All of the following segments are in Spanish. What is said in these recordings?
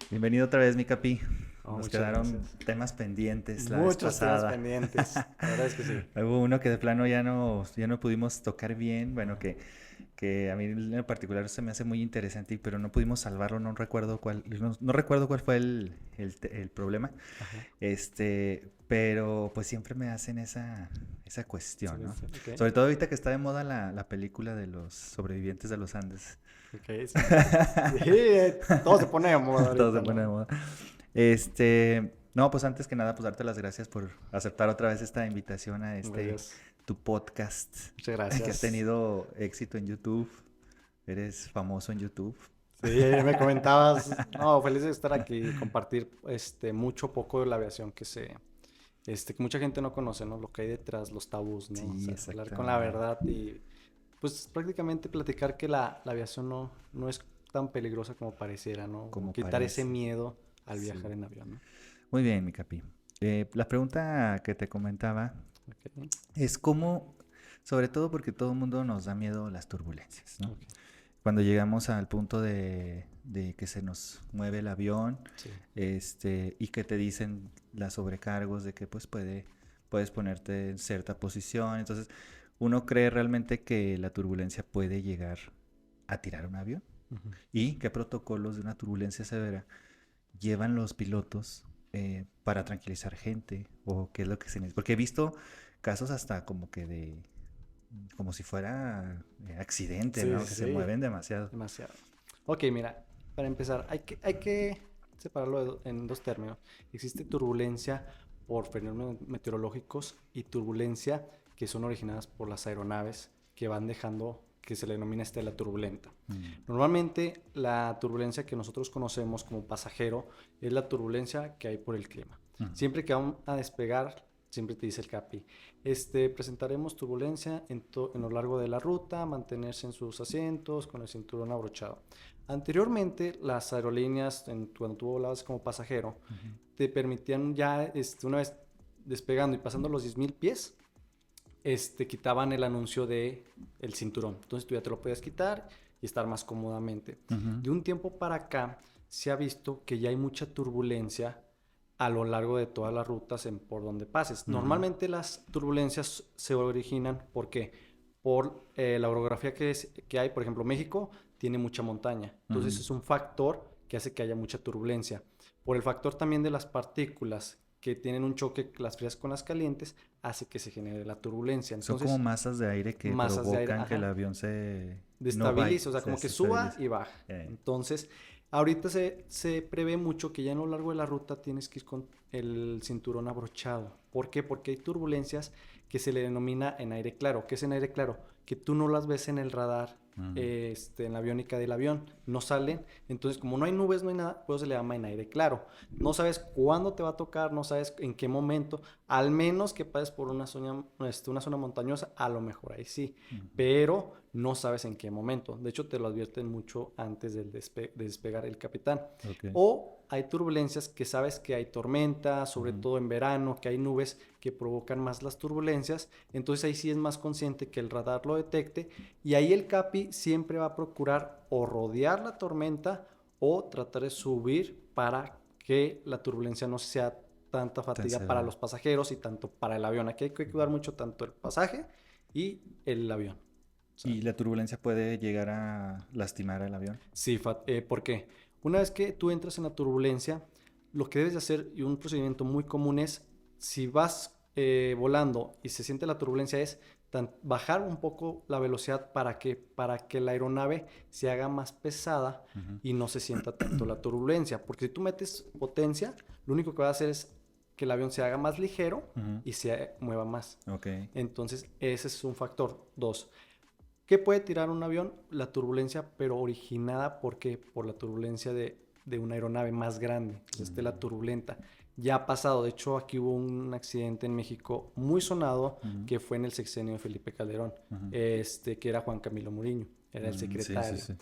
Bienvenido otra vez, mi Capi. Oh, Nos muchas quedaron gracias. temas pendientes la vez Muchos temas pasada. pendientes. La verdad es que sí. Hubo uno que de plano ya no pudimos tocar bien. Bueno, que a mí en particular se me hace muy interesante, pero no pudimos salvarlo. No recuerdo cuál fue el problema. Ajá. Pero pues siempre me hacen esa cuestión, ¿no? Ok. Sobre todo ahorita que está de moda la película de los sobrevivientes de los Andes. Ok, sí. Sí, todo se pone de moda Todo se ahorita, pone de ¿no? moda. No, pues antes que nada, pues darte las gracias por aceptar otra vez esta invitación a Gracias. tu podcast, Muchas que has gracias. tenido éxito en YouTube. Eres famoso en YouTube. Sí, me comentabas. No, feliz de estar aquí y compartir mucho poco de la aviación que mucha gente no conoce, ¿no? Lo que hay detrás, los tabús, ¿no? O Sí, sea, hablar con la exactamente. verdad y pues prácticamente platicar que la aviación no es tan peligrosa como pareciera, ¿no? O Como quitar ese parece. miedo al Sí. viajar en avión, ¿no? Muy bien, mi capi. La pregunta que te comentaba Ok, es cómo, sobre todo porque todo el mundo nos da miedo las turbulencias, ¿no? ok. Cuando llegamos al punto de que se nos mueve el avión, Sí. y que te dicen las sobrecargos de que pues puedes ponerte en cierta posición. Entonces, uno cree realmente que la turbulencia puede llegar a tirar un avión. Ujú. ¿Y qué protocolos de una turbulencia severa llevan los pilotos para tranquilizar gente? ¿O qué es lo que se necesita? Porque he visto casos hasta como si fuera accidente, Sí, ¿no? Que sí, se sí, mueven demasiado. demasiado. Ok, mira, para empezar, hay que separarlo en dos términos. Existe turbulencia por fenómenos meteorológicos y turbulencia que son originadas por las aeronaves que van dejando, que se le denomina estela turbulenta. Mm. Normalmente la turbulencia que nosotros conocemos como pasajero es la turbulencia que hay por el clima. Mm. Siempre que van a despegar, siempre te dice el CAPI, presentaremos turbulencia en lo largo de la ruta, mantenerse en sus asientos con el cinturón abrochado. Anteriormente, las aerolíneas, cuando tú volabas como pasajero, Ujú. te permitían ya, una vez despegando y pasando los 10.000 pies, quitaban el anuncio de el cinturón. Entonces tú ya te lo puedes quitar y estar más cómodamente. Ujú. De un tiempo para acá se ha visto que ya hay mucha turbulencia a lo largo de todas las rutas por donde pases. Ujú. Normalmente las turbulencias se originan por la orografía que hay. Por ejemplo, México tiene mucha montaña. Entonces Ujú. es un factor que hace que haya mucha turbulencia. Por el factor también de las partículas que tienen un choque las frías con las calientes, hace que se genere la turbulencia. Son como Entonces, masas de aire que masas de aire, provocan que el ajá, avión se no vaya, destabiliza, o sea, se como que suba desestabilice. y baja. Eh, Entonces, ahorita se prevé mucho que ya a lo largo de la ruta tienes que ir con el cinturón abrochado. ¿Por qué? Porque hay turbulencias que se le denomina en aire claro. ¿Qué es en aire claro? Que tú no las ves en el radar, mm, en la aviónica del avión, no salen. Entonces, como no hay nubes, no hay nada, pues se le llama en aire claro. No sabes cuándo te va a tocar, no sabes en qué momento, al menos que pases por una zona montañosa, a lo mejor ahí sí, ujú. pero no sabes en qué momento. De hecho, te lo advierten mucho antes de despegar el capitán. Ok. O hay turbulencias que sabes que hay tormenta, sobre Ujú. todo en verano, que hay nubes que provocan más las turbulencias. Entonces ahí sí es más consciente que el radar lo detecte y ahí el CAPI siempre va a procurar o rodear la tormenta o tratar de subir para que la turbulencia no sea tanta Tan fatiga para severa. los pasajeros y tanto para el avión. Aquí hay que cuidar mucho tanto el pasaje y el avión. ¿Y ¿Sale? la turbulencia puede llegar a lastimar al avión? Sí, ¿por qué? Una vez que tú entras en la turbulencia, lo que debes de hacer y un procedimiento muy común es, si vas volando y se siente la turbulencia, es bajar un poco la velocidad para que la aeronave se haga más pesada Ujú. y no se sienta tanto la turbulencia. Porque si tú metes potencia, lo único que va a hacer es que el avión se haga más ligero Ujú. y se mueva más. Ok. Entonces, ese es un factor. Dos, ¿qué puede tirar un avión? La turbulencia, pero originada por la turbulencia de una aeronave más grande, la estela Mm. turbulenta. Ya ha pasado, de hecho aquí hubo un accidente en México muy sonado Ujú. que fue en el sexenio de Felipe Calderón, Ujú. que era Juan Camilo Muriño, era el Sí, sí, secretario. sí.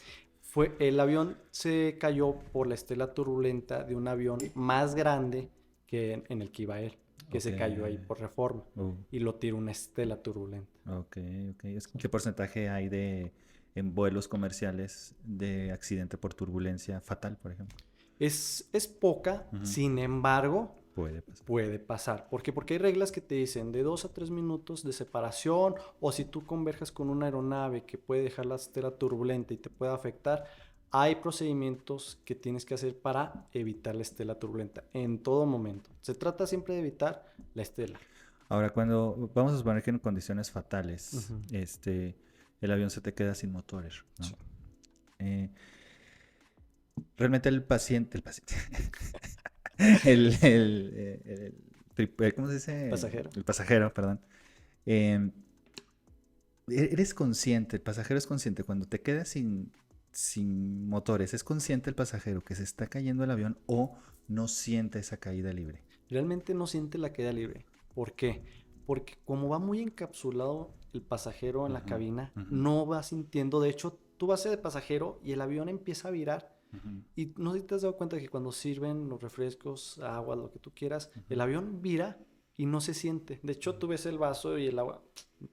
El avión se cayó por la estela turbulenta de un avión más grande que en el que iba él, que Ok. se cayó ahí por reforma Uh, y lo tiró una estela turbulenta. ok, ok. ¿Qué porcentaje hay en vuelos comerciales de accidente por turbulencia fatal, por ejemplo? Es poca, sin embargo, Puede pasar. puede pasar. ¿Por qué? Porque hay reglas que te dicen de 2 a 3 minutos de separación, o si tú converjas con una aeronave que puede dejar la estela turbulenta y te puede afectar, hay procedimientos que tienes que hacer para evitar la estela turbulenta en todo momento. Se trata siempre de evitar la estela. Ahora, cuando vamos a suponer que en condiciones fatales, Ujú. el avión se te queda sin motores, ¿no? Sí. Eh, realmente el paciente, ¿cómo se dice? Pasajero. El pasajero, perdón. Eh, eres consciente, el pasajero es consciente, cuando te quedas sin motores, ¿es consciente el pasajero que se está cayendo el avión o no siente esa caída libre? Realmente no siente la caída libre. ¿Por qué? Porque como va muy encapsulado el pasajero en la Ujú, cabina, ujú, no va sintiendo. De hecho, tú vas a ser el pasajero y el avión empieza a virar. ujú, Y no sé si te has dado cuenta que cuando sirven los refrescos, agua, lo que tú quieras, ujú. el avión vira y no se siente. De hecho, tú ves el vaso y el agua,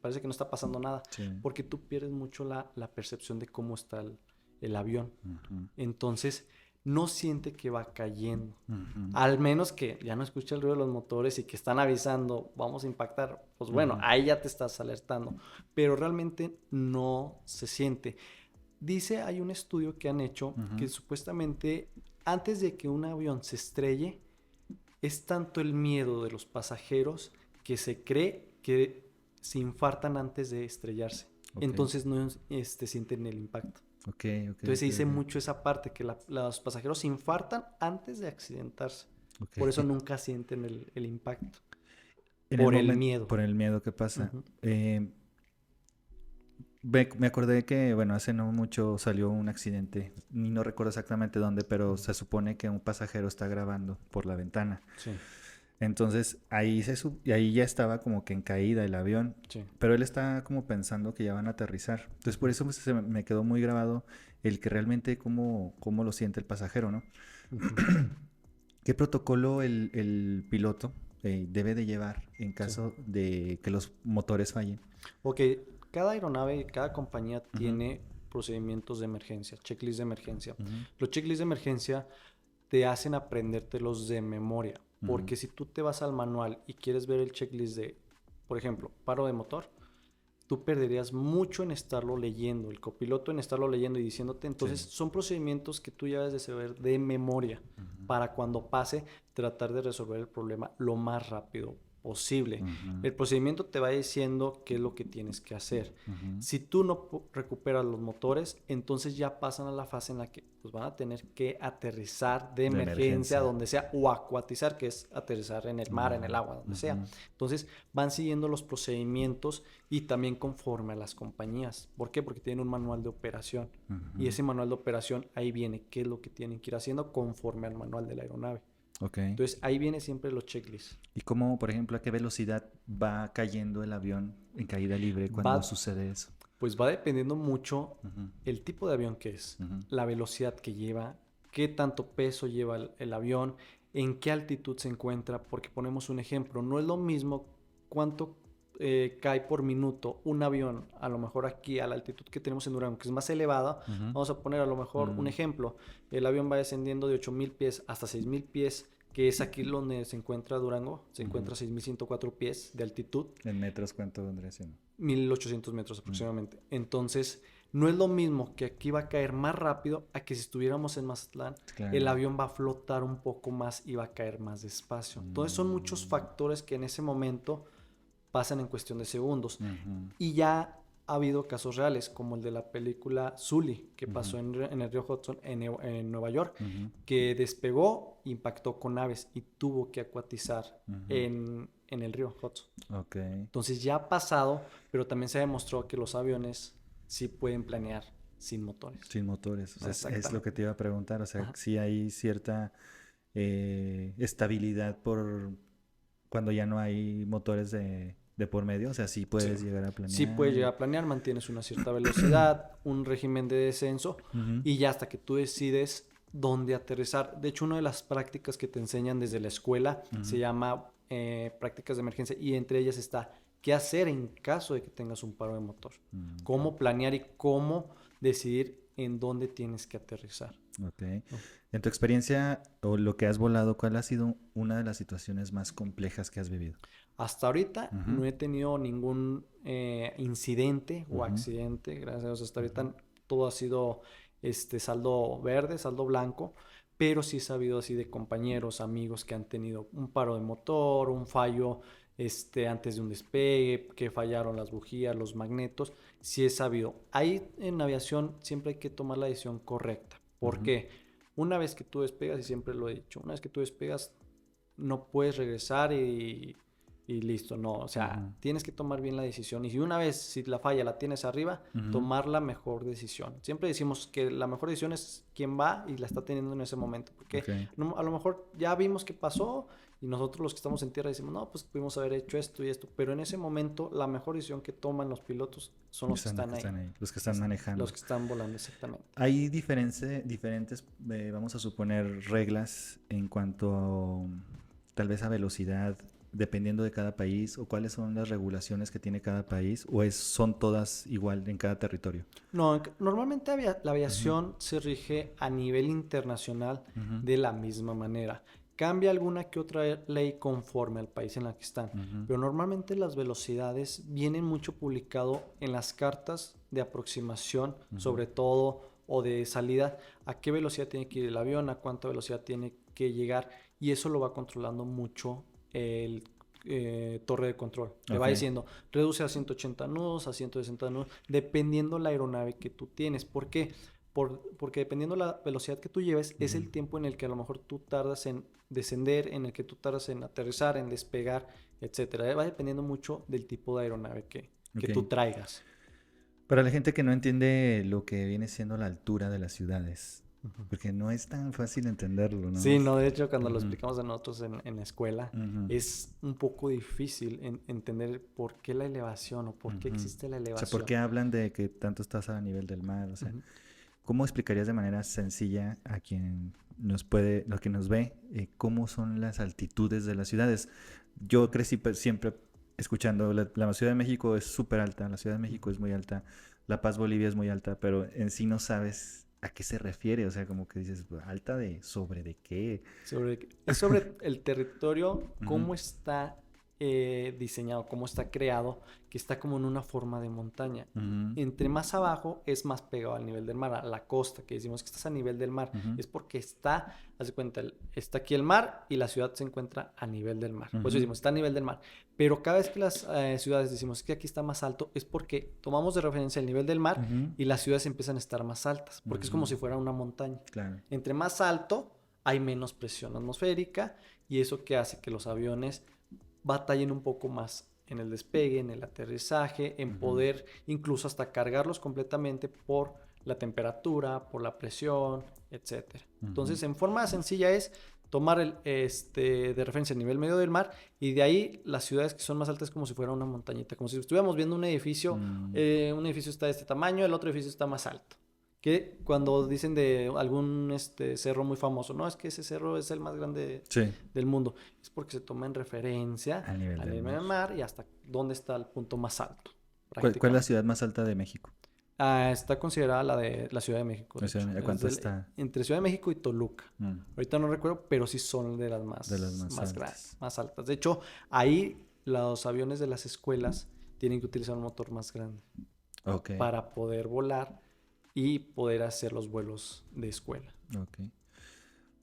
parece que no está pasando nada, Sí. porque tú pierdes mucho la percepción de cómo está el avión. Ujú, Entonces, no siente que va cayendo. ujú, Al menos que ya no escucha el ruido de los motores y que están avisando, vamos a impactar, pues bueno, ujú, ahí ya te estás alertando. Pero realmente no se siente. Dice, hay un estudio que han hecho que ujú. supuestamente antes de que un avión se estrelle, es tanto el miedo de los pasajeros que se cree que se infartan antes de estrellarse. Ok, Entonces no sienten el impacto. ok, ok, Entonces se ok, dice ok. mucho esa parte, que los pasajeros se infartan antes de accidentarse. Ok. Por eso nunca sienten el impacto, En el por el momento, miedo. por el miedo que pasa. Ujú. Me acordé que, bueno, hace no mucho salió un accidente, y no recuerdo exactamente dónde, pero se supone que un pasajero está grabando por la ventana. Sí, Entonces y ahí ya estaba como que en caída el avión, sí. pero él está como pensando que ya van a aterrizar. Entonces por Ujú, eso me quedó muy grabado el que realmente cómo lo siente el pasajero, ¿no? ujú. ¿Qué protocolo el piloto debe de llevar en Sí. caso de que los motores fallen? Ok, cada aeronave, cada compañía Ujú, tiene procedimientos de emergencia, checklist de emergencia. ujú, Los checklists de emergencia te hacen aprendértelos de memoria, ujú. porque si tú te vas al manual y quieres ver el checklist de, por ejemplo, paro de motor, tú perderías mucho en estarlo leyendo, el copiloto en estarlo leyendo y diciéndote. Sí. Entonces, son procedimientos que tú ya debes de saber de memoria Ujú, para cuando pase, tratar de resolver el problema lo más rápido posible. ujú, El procedimiento te va diciendo qué es lo que tienes que hacer. ujú. Si tú no recuperas los motores, entonces ya pasan a la fase en la que pues, van a tener que aterrizar de De emergencia emergencia. donde sea o acuatizar, que es aterrizar en el mar, en el agua, donde sea. Ujú, Entonces van siguiendo los procedimientos y también conforme a las compañías. ¿Por qué? Porque tienen un manual de operación. Y ujú. ese manual de operación ahí viene qué es lo que tienen que ir haciendo conforme al manual de la aeronave. Ok. Entonces ahí viene siempre los checklists. ¿Y cómo, por ejemplo, a qué velocidad va cayendo el avión en caída libre cuando Va, sucede eso? pues va dependiendo mucho Ujú, el tipo de avión que es, ujú. la velocidad que lleva, qué tanto peso lleva el avión, en qué altitud se encuentra, porque ponemos un ejemplo, no es lo mismo cuánto cae por minuto un avión, a lo mejor aquí a la altitud que tenemos en Durango, que es más elevada, Ujú, vamos a poner a lo mejor un mm, ejemplo, el avión va descendiendo de 8,000 pies hasta 6,000 pies, que es aquí donde se encuentra Durango, se ujú. encuentra a 6,104 pies de altitud, En metros, ¿cuánto vendría siendo? 1,800 metros Mm, aproximadamente. Entonces, no es lo mismo que aquí va a caer más rápido a que si estuviéramos en Mazatlán, el claro. avión va a flotar un poco más y va a caer más despacio. Entonces, son muchos Mm, factores que en ese momento pasan en cuestión de segundos. ujú, Y ya ha habido casos reales, como el de la película Sully, que ujú, pasó en el río Hudson, en Nueva York, ujú, que despegó, impactó con aves y tuvo que acuatizar ujú. en el río Hudson. Ok. Entonces ya ha pasado, pero también se demostró que los aviones sí pueden planear sin motores. Sin motores. O sea, es lo que Exactamente. te iba a preguntar. O sea, Ajá. si hay cierta estabilidad por cuando ya no hay motores de por medio. O sea, sí Sí. puedes llegar a Sí puedes planear. llegar a planear, mantienes una cierta velocidad, un régimen de descenso Ujú, y ya hasta que tú decides dónde aterrizar. De hecho, una de las prácticas que te enseñan desde la escuela se ujú, llama prácticas de emergencia y entre ellas está qué hacer en caso de que tengas un paro de motor, mm, ok. cómo planear y cómo decidir en dónde tienes que aterrizar. Ok. ¿no? En tu experiencia o lo que has volado, ¿cuál ha sido una de las situaciones más complejas que has vivido? Hasta ahorita Ujú, no he tenido ningún incidente o ujú, accidente, gracias a Dios. Hasta ujú. ahorita todo ha sido saldo verde, saldo blanco, pero sí he sabido así de compañeros, amigos que han tenido un paro de motor, un fallo antes de un despegue, que fallaron las bujías, los magnetos. Sí he sabido. Ahí en aviación siempre hay que tomar la decisión correcta. ¿Por Ujú, qué? Una vez que tú despegas, y siempre lo he dicho, una vez que tú despegas, no puedes regresar y listo, no, o sea, ujú, tienes que tomar bien la decisión y si una vez, si la falla la tienes arriba, ujú. tomar la mejor decisión. Siempre decimos que la mejor decisión es quien va y la está teniendo en ese momento, porque Ok, a lo mejor ya vimos qué pasó y nosotros los que estamos en tierra decimos, no, pues pudimos haber hecho esto y esto, pero en ese momento la mejor decisión que toman los pilotos son los que son los están que ahí, están ahí, los que están los manejando. que están volando exactamente. Hay diferentes, vamos a suponer, reglas en cuanto tal vez a velocidad, dependiendo de cada país, o cuáles son las regulaciones que tiene cada país, o son todas igual en cada territorio. No, normalmente la Ujú, aviación se rige a nivel internacional ujú, de la misma manera. Cambia alguna que otra ley conforme al país en la que están, ujú, pero normalmente las velocidades vienen mucho publicado en las cartas de aproximación, ujú. sobre todo, o de salida, a qué velocidad tiene que ir el avión, a cuánta velocidad tiene que llegar, y eso lo va controlando mucho el torre de control. Te va Ok. diciendo, reduce a 180 nudos, a 160 nudos, dependiendo la aeronave que tú tienes. ¿Por qué? Porque dependiendo la velocidad que tú lleves, es Ujú. el tiempo en el que a lo mejor tú tardas en descender, en el que tú tardas en aterrizar, en despegar, etcétera. Va dependiendo mucho del tipo de aeronave que Ok. tú traigas. Para la gente que no entiende lo que viene siendo la altura de las ciudades, Ujú. porque no es tan fácil entenderlo, ¿no? Sí, no, de hecho, cuando lo Ujú, explicamos a nosotros en la escuela, ujú, es un poco difícil entender por qué la elevación o por qué ujú. existe la O sea, ¿por elevación. qué hablan de que tanto estás a nivel del mar? O sea, Ujú. ¿cómo explicarías de manera sencilla a quien nos puede, lo que nos ve, cómo son las altitudes de las ciudades? Yo crecí pues, siempre escuchando, la Ciudad de México es súper alta, la Ciudad de México es muy alta, La Paz, Bolivia es muy alta, pero en sí no sabes a qué se refiere, o sea, como que dices, alta de, ¿sobre de qué? Es sobre el territorio, Ujú, cómo está diseñado, cómo está creado, que está como en una forma de montaña. ujú, Entre más abajo es más pegado al nivel del mar, a la costa, que decimos que estás a nivel del mar, ujú, es porque está, haz de cuenta, está aquí el mar y la ciudad se encuentra a nivel del mar. Por eso ujú, decimos, está a nivel del mar. Pero cada vez que las ciudades decimos que aquí está más alto, es porque tomamos de referencia el nivel del mar ujú, y las ciudades empiezan a estar más altas, porque es como ujú. si fuera una montaña. Claro. Entre más alto, hay menos presión atmosférica y eso que hace que los aviones batallen un poco más en el despegue, en el aterrizaje, en Ujú, poder incluso hasta cargarlos completamente por la temperatura, por la presión, etcétera. ujú. Entonces, en forma sencilla es tomar de referencia el nivel medio del mar y de ahí las ciudades que son más altas como si fuera una montañita, como si estuviéramos viendo Mm, un edificio está de este tamaño, el otro edificio está más alto. Que cuando dicen de algún cerro muy famoso, no, es que ese cerro es el más grande sí, del mundo, es porque se toma en referencia a nivel al del nivel mar. del mar y hasta dónde está el punto más alto, ¿Cuál es la prácticamente. ciudad más alta de México? Está considerada la de la Ciudad de México, de hecho. ¿A cuánto está? Entre Ciudad de México y Toluca. Mm, Ahorita no recuerdo, pero sí son de las de las más más grandes, altas. más altas. De hecho, ahí los aviones de las escuelas tienen que utilizar un motor más grande Ok, para poder volar y poder hacer los vuelos de escuela. ok.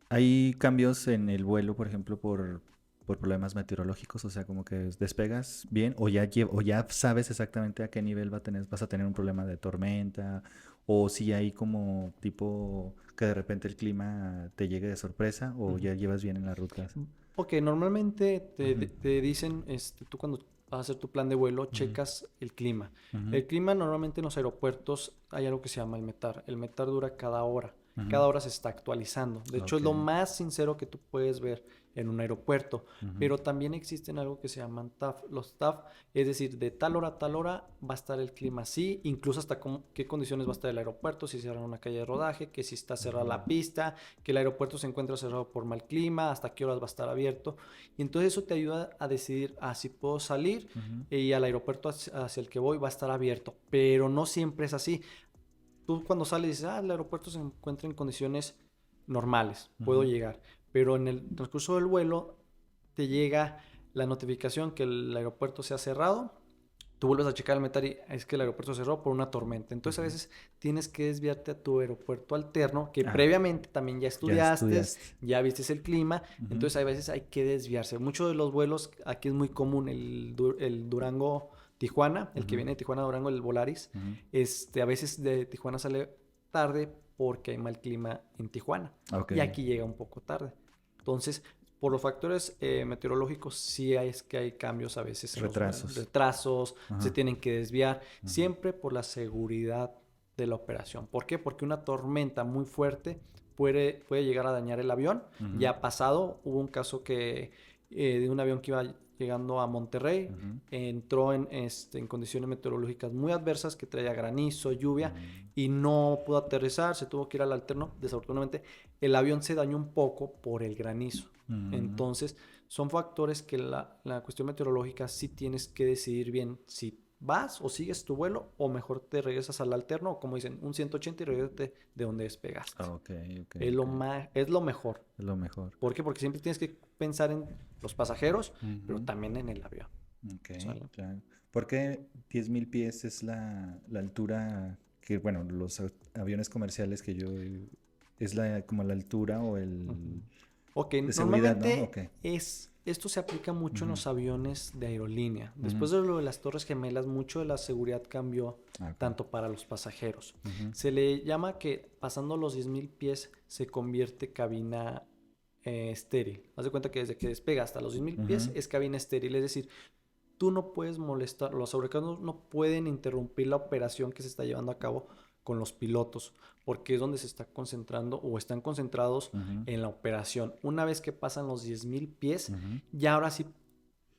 ¿Hay cambios en el vuelo, por ejemplo, por problemas meteorológicos? O sea, como que despegas bien o ya sabes exactamente a qué nivel vas a tener un problema de tormenta o si hay como tipo que de repente el clima te llegue de sorpresa o Ujú. ya llevas bien en las rutas. Ok, normalmente Ujú, te dicen, tú cuando vas a hacer tu plan de vuelo, ujú, checas el clima. ujú, El clima normalmente en los aeropuertos hay algo que se llama el METAR. El METAR dura cada hora. ujú. Cada hora se está actualizando. De hecho, es Ok. lo más sincero que tú puedes ver en un aeropuerto. Ujú, Pero también existen algo que se llaman TAF. Los TAF, es decir, de tal hora a tal hora va a estar el clima así, incluso hasta qué condiciones va a estar el aeropuerto, si cierran una calle de rodaje, que si está cerrada ujú, la pista, que el aeropuerto se encuentra cerrado por mal clima, hasta qué horas va a estar abierto. Y entonces eso te ayuda a decidir, si puedo salir ujú. y al aeropuerto hacia el que voy va a estar abierto. Pero no siempre es así. tú cuando sales dices, el aeropuerto se encuentra en condiciones normales, puedo llegar. Pero en el transcurso del vuelo te llega la notificación que el aeropuerto se ha cerrado. Tú vuelves a checar el metal y es que el aeropuerto cerró por una tormenta. Entonces a veces tienes que desviarte a tu aeropuerto alterno, que previamente también ya estudiaste, ya viste el clima. Entonces a veces hay que desviarse. Muchos de los vuelos, aquí es muy común el Durango-Tijuana, el que viene de Tijuana a Durango, el Volaris. A veces de Tijuana sale tarde porque hay mal clima en Tijuana. Y aquí llega un poco tarde. Entonces, por los factores meteorológicos, sí es que hay cambios a veces. Retrasos, se tienen que desviar, siempre por la seguridad de la operación. ¿Por qué? Porque una tormenta muy fuerte puede llegar a dañar el avión. Ya ha pasado, hubo un caso de un avión que iba llegando a Monterrey, entró en condiciones meteorológicas muy adversas, que traía granizo, lluvia, y no pudo aterrizar, se tuvo que ir al alterno. Desafortunadamente, el avión se dañó un poco por el granizo. Entonces, son factores que la cuestión meteorológica sí tienes que decidir bien si vas o sigues tu vuelo, o mejor te regresas al alterno, o como dicen, un 180 y regresate de donde despegaste. Es lo mejor. Es lo mejor. ¿Por qué? Porque siempre tienes que pensar en los pasajeros, pero también en el avión. Claro. Porque 10,000 pies es la altura que, bueno, los aviones comerciales que yo... ¿Es como la altura o el... de seguridad, normalmente, ¿no? Esto se aplica mucho en los aviones de aerolínea. Después de lo de las Torres Gemelas, mucho de la seguridad cambió tanto para los pasajeros. Se le llama que pasando los 10,000 pies se convierte cabina estéril. Haz de cuenta que desde que despega hasta los 10,000 pies es cabina estéril. Es decir, tú no puedes molestar, los sobrecargos no pueden interrumpir la operación que se está llevando a cabo con los pilotos, porque es donde se está concentrando o están concentrados en la operación. Una vez que pasan los 10,000 pies, ya ahora sí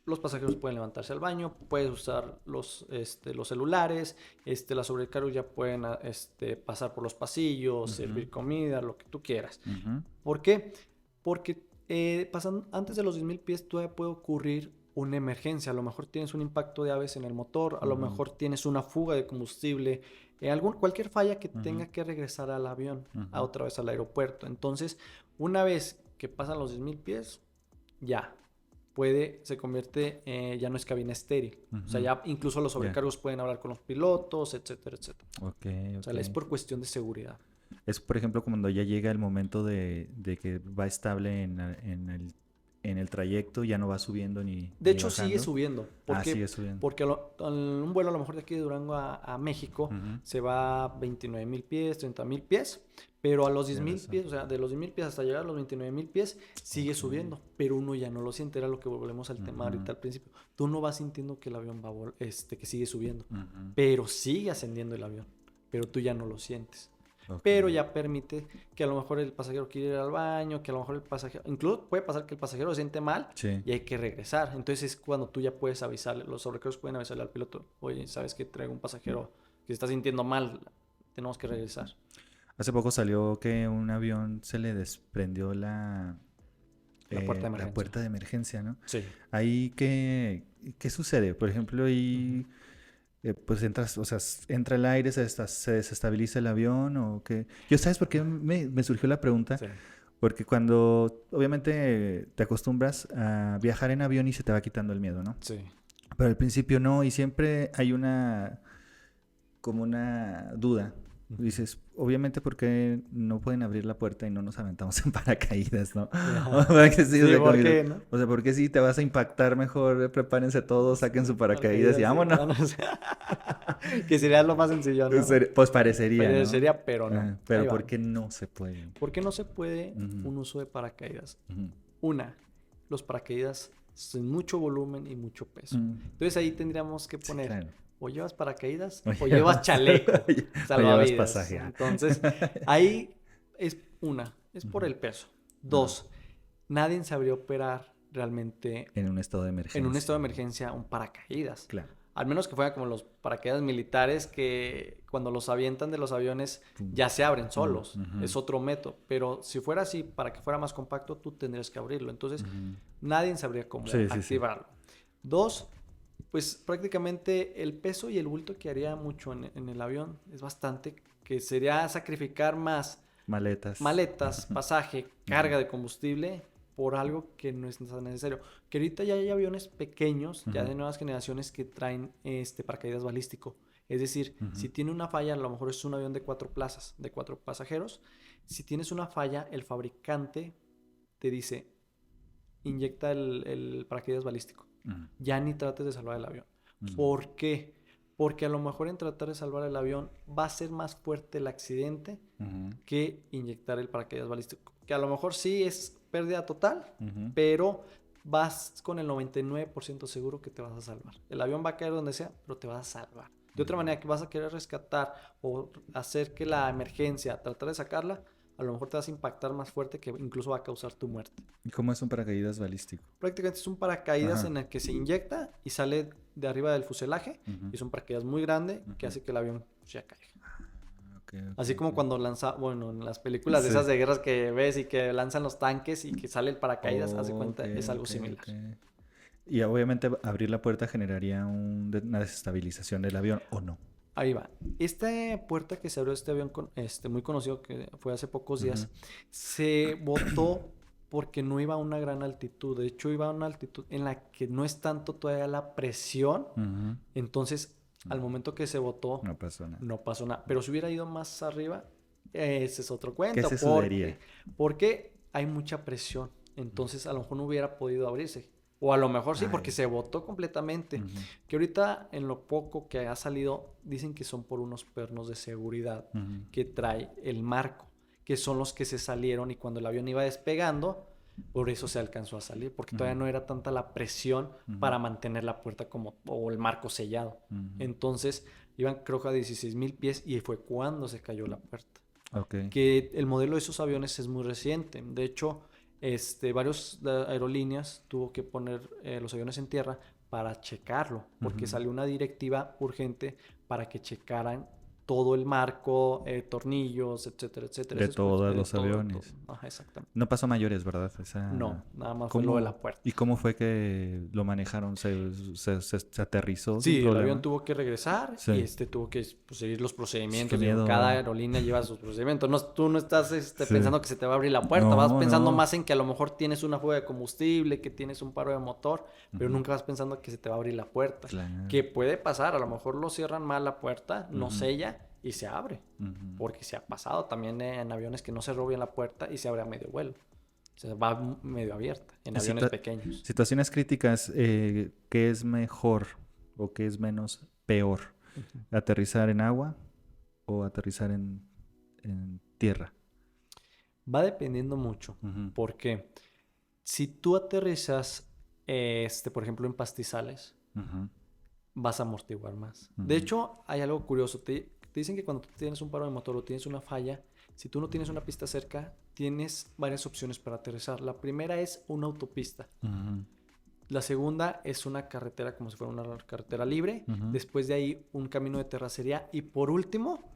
los pasajeros pueden levantarse al baño, puedes usar los celulares, las sobrecargos ya pueden pasar por los pasillos, servir comida, lo que tú quieras. ¿Por qué? Porque antes de los 10,000 pies todavía puede ocurrir una emergencia. A lo mejor tienes un impacto de aves en el motor, a lo mejor tienes una fuga de combustible, cualquier falla que tenga que regresar al avión, otra vez al aeropuerto. Entonces, una vez que pasan los 10,000 pies, ya se convierte, ya no es cabina estéril. O sea, ya incluso los sobrecargos pueden hablar con los pilotos, etcétera, etcétera. O sea, es por cuestión de seguridad. Es, por ejemplo, cuando ya llega el momento de que va estable en el trayecto, ya no va subiendo ni De hecho, bajando. sigue subiendo. Sigue subiendo. Porque un vuelo a lo mejor de aquí de Durango a México se va a 29,000 pies, 30,000 pies, pero a los 10,000 pies, o sea, de los 10,000 pies hasta llegar a los 29,000 pies, sigue subiendo, pero uno ya no lo siente. Era lo que volvemos al tema ahorita al principio. Tú no vas sintiendo que el avión va que sigue subiendo, pero sigue ascendiendo el avión, pero tú ya no lo sientes. Pero ya permite que a lo mejor el pasajero quiere ir al baño, que a lo mejor el pasajero... Incluso puede pasar que el pasajero se siente mal y hay que regresar. Entonces es cuando tú ya puedes avisarle, los sobrecargos pueden avisarle al piloto, oye, ¿sabes que traigo un pasajero que se está sintiendo mal? Tenemos que regresar. Hace poco salió que un avión se le desprendió la puerta de emergencia, ¿no? Sí. Ahí, ¿qué sucede? Por ejemplo, ahí... pues entra el aire, se desestabiliza el avión o qué. ¿Sabes por qué me surgió la pregunta? Sí. Porque cuando obviamente te acostumbras a viajar en avión y se te va quitando el miedo, ¿no? Sí. Pero al principio no, y siempre hay como una duda. Dices, obviamente, ¿por qué no pueden abrir la puerta y no nos aventamos en paracaídas, no? ¿Por qué, no? O sea, ¿por qué si te vas a impactar mejor? Prepárense todos, saquen su paracaídas y vámonos. Que sería lo más sencillo, ¿no? Pues parecería, Parecería, pero no. Pero ¿por qué no se puede? ¿Por qué no se puede un uso de paracaídas? Los paracaídas son mucho volumen y mucho peso. Entonces ahí tendríamos que poner... Sí, claro. O llevas paracaídas o llevas chaleco, salvavidas. Pasaje. Entonces, ahí es por el peso. 2, nadie sabría operar realmente... En un estado de emergencia. En un estado de emergencia, un paracaídas. Claro. Al menos que fuera como los paracaídas militares que cuando los avientan de los aviones ya se abren solos. Es otro método. Pero si fuera así, para que fuera más compacto, tú tendrías que abrirlo. Entonces, nadie sabría cómo activarlo. 2, pues prácticamente el peso y el bulto que haría mucho en el avión es bastante que sería sacrificar más maletas, pasaje, carga de combustible por algo que no es tan necesario. Que ahorita ya hay aviones pequeños, ya de nuevas generaciones que traen paracaídas balístico. Es decir, si tiene una falla, a lo mejor es un avión de 4 plazas, de 4 pasajeros. Si tienes una falla, el fabricante te dice, inyecta el paracaídas balístico. Ya ni trates de salvar el avión. ¿Por qué? Porque a lo mejor en tratar de salvar el avión va a ser más fuerte el accidente que inyectar el paracaídas balístico. Que a lo mejor sí es pérdida total, pero vas con el 99% seguro que te vas a salvar. El avión va a caer donde sea, pero te vas a salvar. De otra manera, que vas a querer rescatar o hacer que la emergencia, tratar de sacarla, a lo mejor te vas a impactar más fuerte que incluso va a causar tu muerte. ¿Y cómo es un paracaídas balístico? Prácticamente es un paracaídas en el que se inyecta y sale de arriba del fuselaje. Y es un paracaídas muy grande que hace que el avión ya caiga. Así como cuando en las películas de esas de guerras que ves y que lanzan los tanques y que sale el paracaídas, haz de cuenta, es algo similar. Y obviamente abrir la puerta generaría una desestabilización del avión, ¿o no? Ahí va. Esta puerta que se abrió este avión muy conocido, que fue hace pocos días, se botó porque no iba a una gran altitud. De hecho, iba a una altitud en la que no es tanto todavía la presión. Entonces, al momento que se botó, no pasó nada. Pero si hubiera ido más arriba, ese es otro cuento. ¿Qué se sucedería? Porque hay mucha presión. Entonces, a lo mejor no hubiera podido abrirse. O a lo mejor sí, porque se botó completamente. Que ahorita, en lo poco que ha salido, dicen que son por unos pernos de seguridad que trae el marco, que son los que se salieron y cuando el avión iba despegando, por eso se alcanzó a salir, porque todavía no era tanta la presión para mantener la puerta o el marco sellado. Entonces, iban creo que a 16,000 pies y fue cuando se cayó la puerta. Que el modelo de esos aviones es muy reciente. De hecho, varios aerolíneas tuvo que poner los aviones en tierra para checarlo, porque salió una directiva urgente para que checaran todo el marco, tornillos, etcétera, etcétera. De todos los aviones. Ajá, exactamente. No pasó a mayores, ¿verdad? No, nada más fue lo de la puerta. ¿Y cómo fue que lo manejaron? ¿Se aterrizó? Sí, el avión tuvo que regresar y tuvo que seguir los procedimientos. Cada aerolínea lleva sus procedimientos. Tú no estás pensando que se te va a abrir la puerta. Vas pensando más en que a lo mejor tienes una fuga de combustible, que tienes un paro de motor, pero nunca vas pensando que se te va a abrir la puerta. Claro. Que puede pasar. A lo mejor lo cierran mal la puerta, no sella y se abre. Porque se ha pasado también en aviones que no cerró bien la puerta y se abre a medio vuelo. O sea, va medio abierta en aviones pequeños. Situaciones críticas, ¿qué es mejor o qué es menos peor? ¿Aterrizar en agua o aterrizar en tierra? Va dependiendo mucho. Porque si tú aterrizas, por ejemplo, en pastizales, vas a amortiguar más. De hecho, hay algo curioso. Te dicen que cuando tú tienes un paro de motor o tienes una falla, si tú no tienes una pista cerca, tienes varias opciones para aterrizar. La primera es una autopista. La segunda es una carretera, como si fuera una carretera libre. Después de ahí, un camino de terracería. Y por último,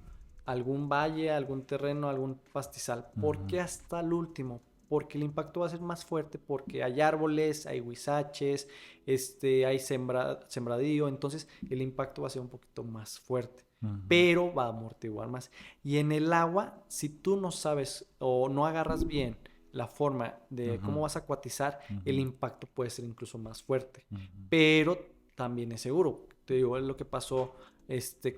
algún valle, algún terreno, algún pastizal. ¿Por qué hasta el último? Porque el impacto va a ser más fuerte porque hay árboles, hay huizaches, hay sembradío. Entonces, el impacto va a ser un poquito más fuerte. Pero va a amortiguar más. Y en el agua, si tú no sabes o no agarras bien la forma de cómo vas a acuatizar, el impacto puede ser incluso más fuerte. Pero también es seguro. Te digo, es lo que pasó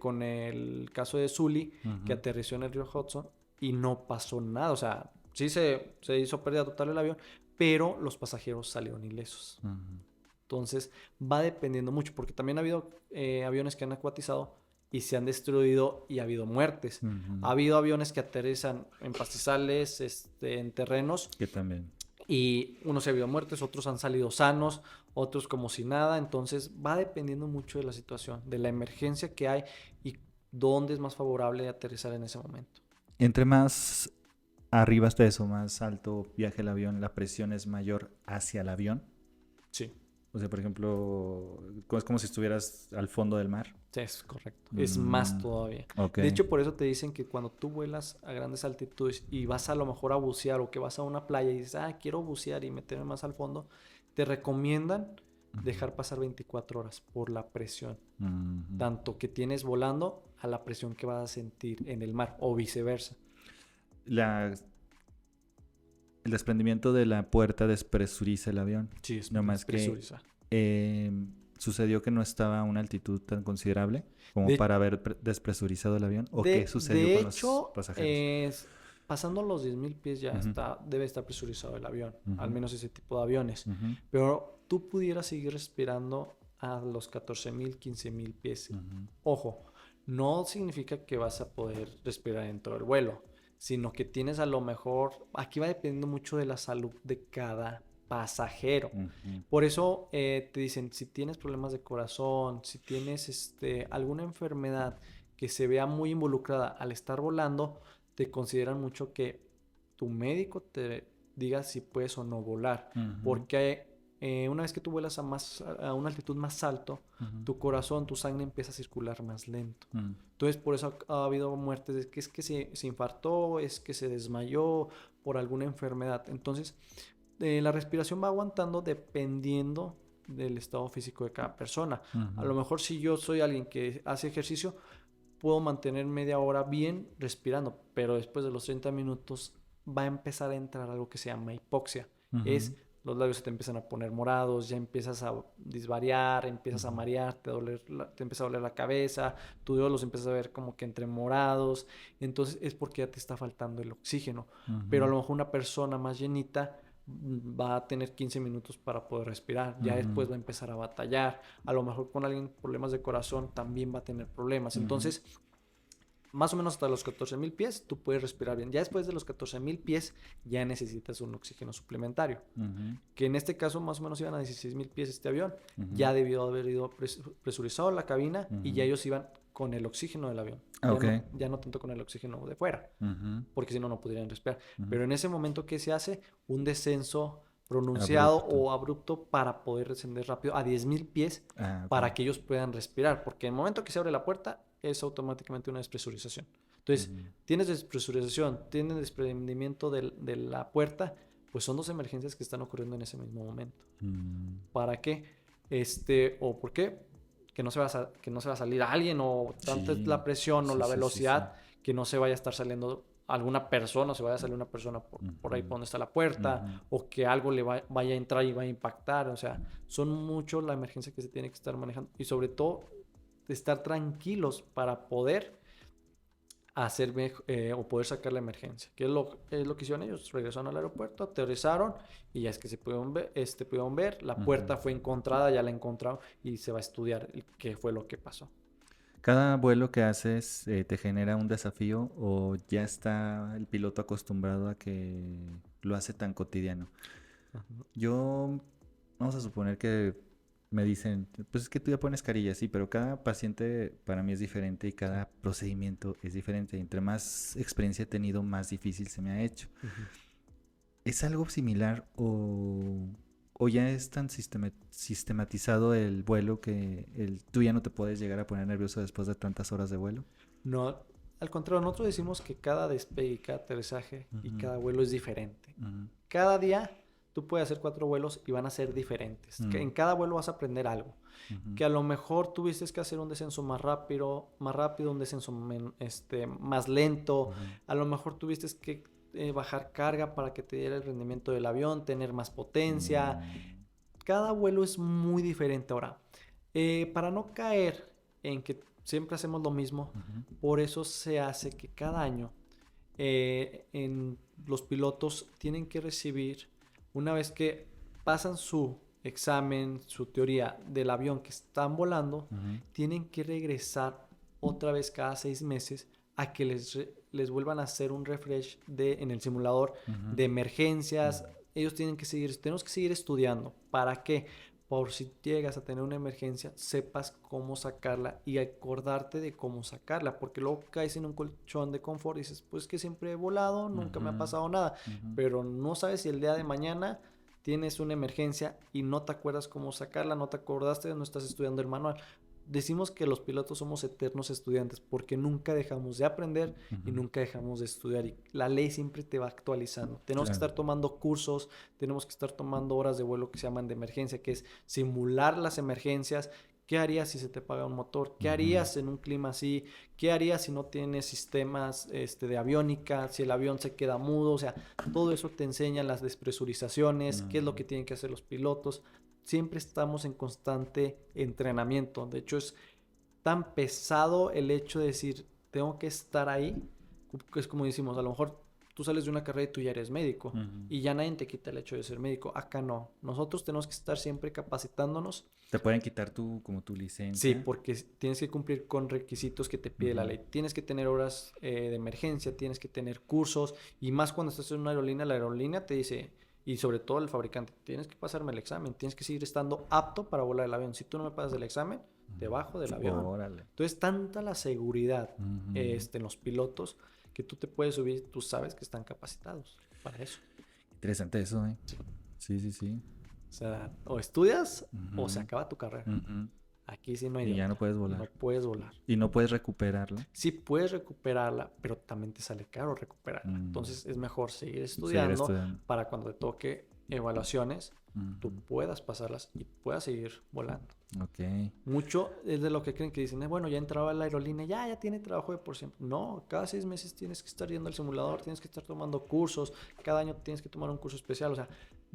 con el caso de Sully, que aterrizó en el río Hudson y no pasó nada. O sea, sí se hizo pérdida total el avión, pero los pasajeros salieron ilesos. Entonces, va dependiendo mucho, porque también ha habido aviones que han acuatizado y se han destruido y ha habido muertes. Ha habido aviones que aterrizan en pastizales, en terrenos. Que también. Y unos se han habido muertes, otros han salido sanos, otros como si nada. Entonces va dependiendo mucho de la situación, de la emergencia que hay y dónde es más favorable aterrizar en ese momento. Entre más arriba esté eso, más alto viaje el avión, la presión es mayor hacia el avión. Sí. O sea, por ejemplo, es como si estuvieras al fondo del mar. Sí, es correcto. Es más todavía. De hecho, por eso te dicen que cuando tú vuelas a grandes altitudes y vas a lo mejor a bucear o que vas a una playa y dices, quiero bucear y meterme más al fondo, te recomiendan dejar pasar 24 horas por la presión, Ujú. tanto que tienes volando a la presión que vas a sentir en el mar o viceversa. La- el desprendimiento de la puerta despresuriza el avión. Sí, es No más que presurizar. eh, sucedió que no estaba a una altitud tan considerable como De, para haber despresurizado el avión. ¿O qué sucedió de con los hecho, pasajeros? pasando los 10.000 pies ya Ujú, debe estar presurizado el avión, al ujú, menos ese tipo de aviones. ujú, Pero tú pudieras seguir respirando a los 14.000, 15.000 pies. ujú, Ojo, no significa que vas a poder respirar dentro del vuelo, sino que tienes a lo mejor, aquí va dependiendo mucho de la salud de cada pasajero. ujú, Por eso te dicen, si tienes problemas de corazón, si tienes alguna enfermedad que se vea muy involucrada al estar volando, te consideran mucho que tu médico te diga si puedes o no volar. ujú, Porque una vez que tú vuelas a una altitud más alto, ujú, tu corazón, tu sangre empieza a circular más lento. ujú. Entonces, por eso ha habido muertes, es que se infartó, es que se desmayó por alguna enfermedad. Entonces, la respiración va aguantando dependiendo del estado físico de cada persona. A Ujú, lo mejor si yo soy alguien que hace ejercicio, puedo mantener media hora bien respirando, pero después de los 30 minutos va a empezar a entrar algo que se llama hipoxia. ujú, Es los labios se te empiezan a poner morados, ya empiezas a disvariar, empiezas a ujú, marear, te empieza a doler la cabeza, tus dedos los empiezas a ver como que entre morados, entonces es porque ya te está faltando el oxígeno. Pero a ujú, lo mejor una persona más llenita va a tener 15 minutos para poder respirar, ya ujú, después va a empezar a batallar, a lo mejor con alguien con problemas de corazón también va a tener problemas, ujú. entonces más o menos hasta los 14.000 pies tú puedes respirar bien, ya después de los 14.000 pies ya necesitas un oxígeno suplementario, Ujú, que en este caso más o menos iban a 16.000 pies este avión, ujú, ya debió haber ido presurizado la cabina y ya ujú. ellos iban con el oxígeno del avión, Ah, ok. ya no tanto con el oxígeno de fuera, Ujú, porque si no, no podrían respirar. ujú. Pero en ese momento, ¿qué se hace? Un descenso pronunciado Abrupto. o abrupto para poder descender rápido a 10.000 pies Ah, ok. para que ellos puedan respirar, porque en el momento que se abre la puerta es automáticamente una despresurización. Entonces, Ujú, tienes despresurización, tienes desprendimiento de la puerta, pues son dos emergencias que están ocurriendo en ese mismo momento. mm. ¿Para qué? ¿O por qué? Que no se va a salir alguien o tanta es Sí, la presión o sí, la sí, sí, sí. velocidad que no se vaya a estar saliendo alguna persona, o se vaya a salir una persona por ahí por Ujú, donde está la puerta, ujú, o que algo vaya a entrar y vaya a impactar. O sea, son mucho la emergencia que se tiene que estar manejando y sobre todo estar tranquilos para poder o poder sacar la emergencia. ¿Qué es lo que hicieron ellos? Regresaron al aeropuerto, aterrizaron y ya es que se pudieron ver, la ujú. puerta fue encontrada, ya la encontraron y se va a estudiar qué fue lo que pasó. ¿Cada vuelo que haces te genera un desafío o ya está el piloto acostumbrado a que lo hace tan cotidiano? Ujú. Yo, vamos a suponer que me dicen, pues es que tú ya pones carilla, sí, pero cada paciente para mí es diferente y Sí. cada procedimiento es diferente. Entre más experiencia he tenido, más difícil se me ha hecho. Ujú. ¿Es algo similar o ya es tan sistematizado el vuelo que tú ya no te puedes llegar a poner nervioso después de tantas horas de vuelo? No, al contrario, nosotros decimos que cada despegue, cada aterrizaje y Ujú, cada vuelo es diferente. ujú, Cada día tú puedes hacer 4 vuelos y van a ser diferentes. mm, En cada vuelo vas a aprender algo. ujú, Que a lo mejor tuviste que hacer un descenso más rápido, un descenso más lento, ujú, a lo mejor tuviste que bajar carga para que te diera el rendimiento del avión, tener más potencia. mm, Cada vuelo es muy diferente ahora. Para no caer en que siempre hacemos lo mismo, ujú, por eso se hace que cada año los pilotos tienen que recibir, una vez que pasan su examen, su teoría del avión que están volando, ujú, tienen que regresar otra vez cada 6 meses a que les vuelvan a hacer un refresh en el simulador ujú, de emergencias. Ellos tenemos que seguir estudiando. ¿Para qué? Por si llegas a tener una emergencia, sepas cómo sacarla y acordarte de cómo sacarla, porque luego caes en un colchón de confort y dices, pues que siempre he volado, nunca me ha ujú, pasado nada, ujú, pero no sabes si el día de mañana tienes una emergencia y no te acuerdas cómo sacarla, no te acordaste, no estás estudiando el manual. decimos que los pilotos somos eternos estudiantes porque nunca dejamos de aprender y Ujú. nunca dejamos de estudiar. Y la ley siempre te va actualizando. Tenemos que Claro. estar tomando cursos, tenemos que estar tomando horas de vuelo que se llaman de emergencia, que es simular las emergencias. ¿Qué harías si se te apaga un motor? ¿Qué Ujú. harías en un clima así? ¿Qué harías si no tienes sistemas de aviónica? Si el avión se queda mudo. O sea, todo eso te enseña las despresurizaciones, qué es lo Ujú. que tienen que hacer los pilotos. Siempre estamos en constante entrenamiento. De hecho, es tan pesado el hecho de decir, tengo que estar ahí, que es como decimos, a lo mejor tú sales de una carrera y tú ya eres médico Ujú. y ya nadie te quita el hecho de ser médico. Acá no. Nosotros tenemos que estar siempre capacitándonos. Te pueden quitar como tu Sí, licencia. porque tienes que cumplir con requisitos que te pide la Ujú. ley. Tienes que tener horas de emergencia, tienes que tener cursos y más cuando estás en una aerolínea, la aerolínea te dice, y sobre todo el fabricante, tienes que pasarme el examen, tienes que seguir estando apto para volar el avión. Si tú no me pasas el examen, te bajo del avión. Órale. Entonces, tanta la seguridad Ujú. en los pilotos que tú te puedes subir, tú sabes que están capacitados para eso. Interesante eso, ¿eh? Sí. Sí, sí, sí. O sea, o estudias o se Ujú. acaba tu carrera. Ujú. Aquí sí no hay Y de ya no otra. puedes No volar. puedes volar. Y no puedes recuperarla. Sí puedes recuperarla, pero también te sale caro recuperarla. Mm. Entonces es mejor seguir Seguir estudiando estudiando. para cuando te toque evaluaciones, tú Ujú. puedas pasarlas y puedas seguir volando. Ok. Mucho es de lo que creen que dicen, bueno, ya entraba a la aerolínea, ya tiene trabajo de por siempre. No, cada 6 meses tienes que estar yendo al simulador, tienes que estar tomando cursos, cada año tienes que tomar un curso especial. O sea,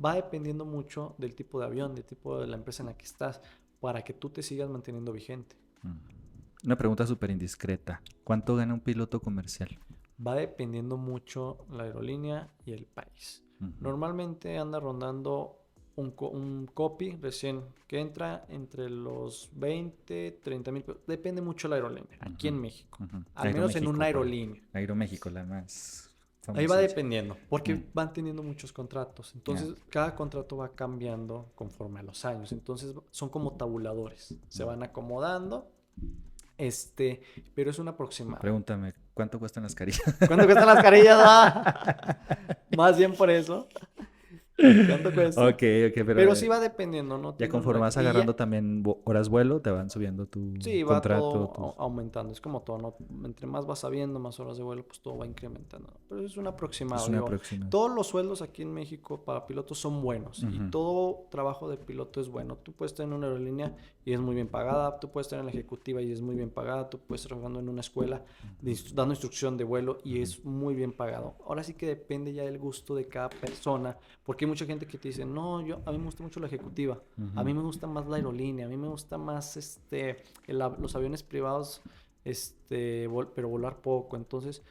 va dependiendo mucho del tipo de avión, del tipo de la empresa en la que estás, para que tú te sigas manteniendo vigente. Mm. Una pregunta súper indiscreta. ¿Cuánto gana un piloto comercial? Va dependiendo mucho la aerolínea y el país. Ujú. Normalmente anda rondando un copy recién que entra entre los 20, 30 mil pesos. Depende mucho de la aerolínea, aquí Ujú. en México. Ujú. Al menos en una Aeroméxico, aerolínea. Aeroméxico, la más Ahí va famosilla. dependiendo, porque Mm. van teniendo muchos contratos. Ya. Entonces, cada contrato va cambiando conforme a los años. Entonces, son como tabuladores. Se Mm. van acomodando. Pero es un aproximado. Pregúntame, ¿cuánto cuestan las carillas? ¿Cuánto cuestan las carillas? Más bien por eso. ¿Cuánto cuesta? Ok, ok, pero Pero sí va dependiendo, ¿no? ya Tiene conforme vas y agarrando también horas vuelo, te van subiendo tu sí, va contrato, todo tus... aumentando. Es como todo, ¿no? Entre más vas sabiendo, más horas de vuelo, pues todo va incrementando. Pero es un Es aproximado, una digo. próxima. Todos los sueldos aquí en México para pilotos son buenos y Ujú. todo trabajo de piloto es bueno. Tú puedes estar en una aerolínea y es muy bien pagada, tú puedes estar en la ejecutiva y es muy bien pagada, tú puedes estar trabajando en una escuela dando instrucción de vuelo y Ujú. es muy bien pagado. Ahora sí que depende ya del gusto de cada persona, porque hay mucha gente que te dice, no, a mí me gusta mucho la ejecutiva, a Ujú. mí me gusta más la aerolínea, a mí me gusta más los aviones privados, pero volar poco. Entonces,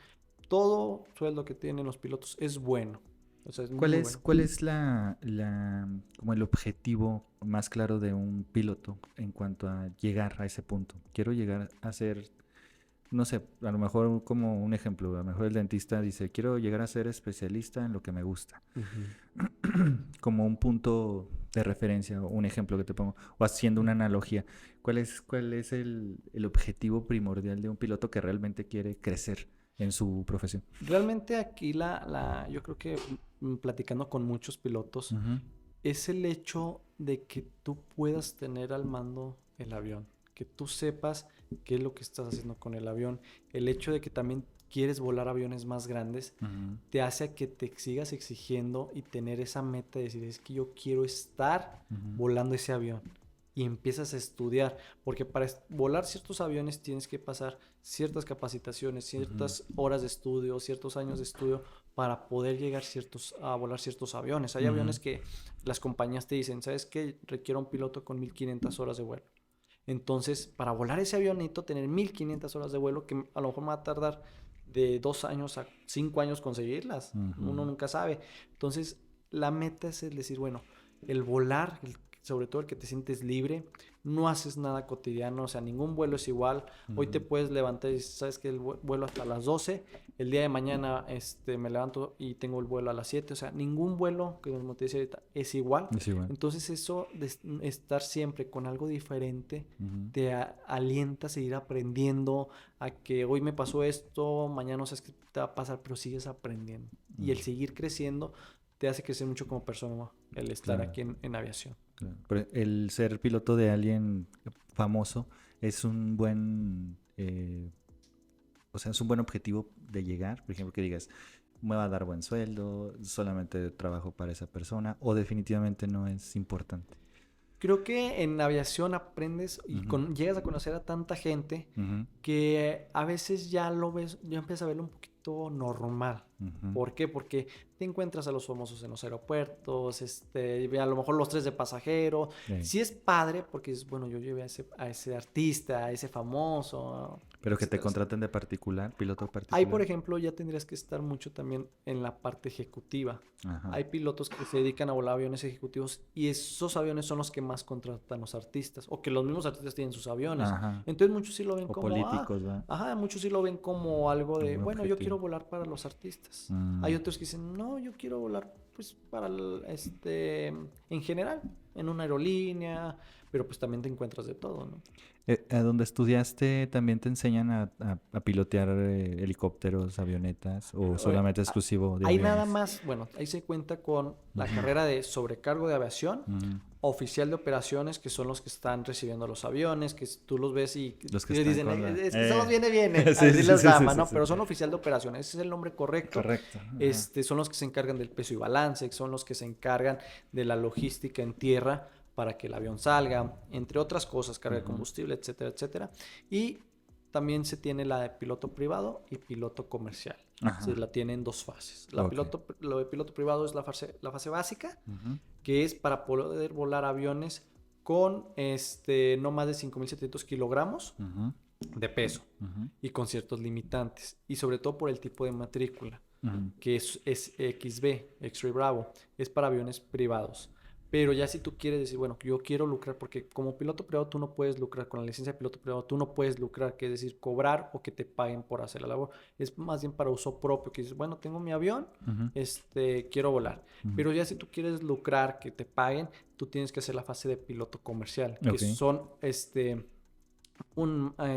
todo sueldo que tienen los pilotos es bueno. O sea, es muy bueno. Cuál es como el objetivo más claro de un piloto en cuanto a llegar a ese punto? Quiero llegar a ser, no sé, a lo mejor como un ejemplo, a lo mejor el dentista dice, quiero llegar a ser especialista en lo que me gusta. Ujú. Como un punto de referencia, o un ejemplo que te pongo, o haciendo una analogía. Cuál es el objetivo primordial de un piloto que realmente quiere crecer en su profesión? Realmente aquí yo creo que platicando con muchos pilotos, Ujú. es el hecho de que tú puedas tener al mando el avión, que tú sepas qué es lo que estás haciendo con el avión, el hecho de que también quieres volar aviones más grandes, Ujú. te hace a que te sigas exigiendo y tener esa meta de decir, es que yo quiero estar Ujú. volando ese avión. Y empiezas a estudiar, porque para volar ciertos aviones tienes que pasar ciertas capacitaciones, Ujú. ciertas horas de estudio, ciertos años de estudio para poder llegar a volar ciertos aviones. Hay Ujú. aviones que las compañías te dicen, ¿sabes qué? Requiere un piloto con 1500 horas de vuelo. Entonces, para volar ese avión necesito tener 1500 horas de vuelo, que a lo mejor me va a tardar de 2 años a 5 años conseguirlas. Uno Ujú. nunca sabe. Entonces, la meta es el decir, bueno, el volar, sobre todo el que te sientes libre, no haces nada cotidiano, o sea, ningún vuelo es igual. Hoy te Ujú. puedes levantar y sabes que el vuelo hasta las 12, el día de mañana me levanto y tengo el vuelo a las 7, o sea, ningún vuelo, que como te decía ahorita, es igual. Es igual. Entonces eso de estar siempre con algo diferente Ujú. te alienta a seguir aprendiendo, a que hoy me pasó esto, mañana no sabes qué te va a pasar, pero sigues aprendiendo. Y el Ujú. seguir creciendo te hace crecer mucho como persona, ¿no? El estar Claro, aquí en aviación. claro. Pero el ser piloto de alguien famoso es un buen, o sea, es un buen objetivo de llegar, por ejemplo, que digas, me va a dar buen sueldo, solamente trabajo para esa persona, o definitivamente no es importante. Creo que en aviación aprendes y Ujú, llegas a conocer a tanta gente ujú, que a veces ya lo ves, ya empiezas a verlo un poquito normal. ujú. ¿Por qué? Porque te encuentras a los famosos en los aeropuertos, a lo mejor los tres de pasajero. Sí. Sí es padre porque es, bueno, yo llevé a ese artista, a ese famoso, Pero que te etcétera, etcétera. contraten de particular, piloto Ahí, por particular. ejemplo, ya tendrías que estar mucho también en la parte ejecutiva. Ajá, Hay pilotos que se dedican a volar aviones ejecutivos y esos aviones son los que más contratan los artistas o que los mismos artistas tienen sus aviones. ajá. Entonces muchos sí lo ven O como, políticos, ¿va? ajá, muchos sí lo ven como algo Como de, un bueno, yo objetivo. quiero volar para los artistas. Hay Mm. otros que dicen, no, yo quiero volar pues para en general, en una aerolínea, pero pues también te encuentras de todo, ¿no? ¿A donde estudiaste también te enseñan a pilotear helicópteros, avionetas o Oye, solamente exclusivo de Ahí nada aviones? más, bueno, ahí se cuenta con la Ujú, carrera de sobrecargo de aviación, ujú. oficial de operaciones, que son los que están recibiendo los aviones, que tú los ves Los que y están dicen, con la... Es que son los viene", Sí, así sí, sí, les sí, sí, llaman, sí, ¿no? sí. Pero son oficial de operaciones, ese es el nombre correcto. Correcto. Ajá. Son los que se encargan del peso y balance, son los que se encargan de la logística en tierra para que el avión salga, entre otras cosas, carga de Ujú. combustible, etcétera, etcétera. Y también se tiene la de piloto privado y piloto comercial. Se Ajá. la tiene en dos fases. Ok. Lo de piloto privado es la fase básica, Ujú, que es para poder volar aviones con no más de 5.700 kilogramos ujú, de peso ujú, y con ciertos limitantes. Y sobre todo por el tipo de matrícula, ujú. que es XB, X-Ray Bravo, es para aviones privados. Pero ya si tú quieres decir, bueno, yo quiero lucrar, porque como piloto privado tú no puedes lucrar, con la licencia de piloto privado tú no puedes lucrar, que es decir, cobrar o que te paguen por hacer la labor. Es más bien para uso propio, que dices, bueno, tengo mi avión, Ujú, quiero volar. ujú. Pero ya si tú quieres lucrar, que te paguen, tú tienes que hacer la fase de piloto comercial, que Ok. son,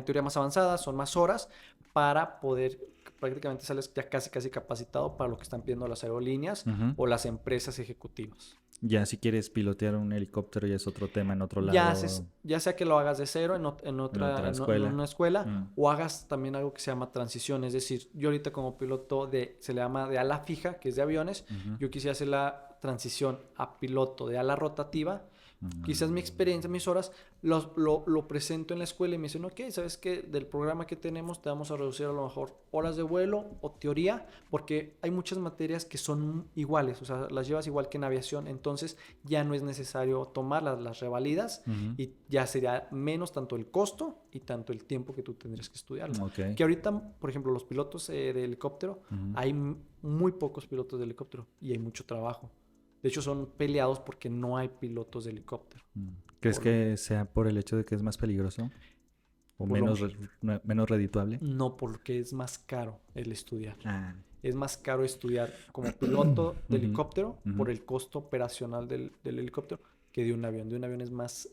teoría más avanzada, son más horas para poder, prácticamente sales ya casi casi capacitado para lo que están pidiendo las aerolíneas Ujú. o las empresas ejecutivas. Ya si quieres pilotear un helicóptero ya es otro tema en otro Ya, lado, ya sea que lo hagas de cero en otra en escuela. una escuela Mm, o hagas también algo que se llama transición. Es decir, yo ahorita como piloto se le llama de ala fija, que es de aviones, ujú, yo quisiera hacer la transición a piloto de ala rotativa. Quizás mi experiencia, mis horas, lo presento en la escuela y me dicen, ok, ¿sabes qué? Del programa que tenemos te vamos a reducir a lo mejor horas de vuelo o teoría, porque hay muchas materias que son iguales, o sea, las llevas igual que en aviación, entonces ya no es necesario tomar las revalidas ujú. y ya sería menos tanto el costo y tanto el tiempo que tú tendrías que estudiarlo. Ok. Que ahorita, por ejemplo, los pilotos de helicóptero, Ujú. hay muy pocos pilotos de helicóptero y hay mucho trabajo. De hecho, son peleados porque no hay pilotos de helicóptero. Mm. ¿Crees Por lo, que sea por el hecho de que es más peligroso o por lo, menos redituable? no, porque es más caro el estudiar. Ah. Es más caro estudiar como piloto de Ujú, helicóptero ujú. por el costo operacional del helicóptero que de un avión. De un avión es más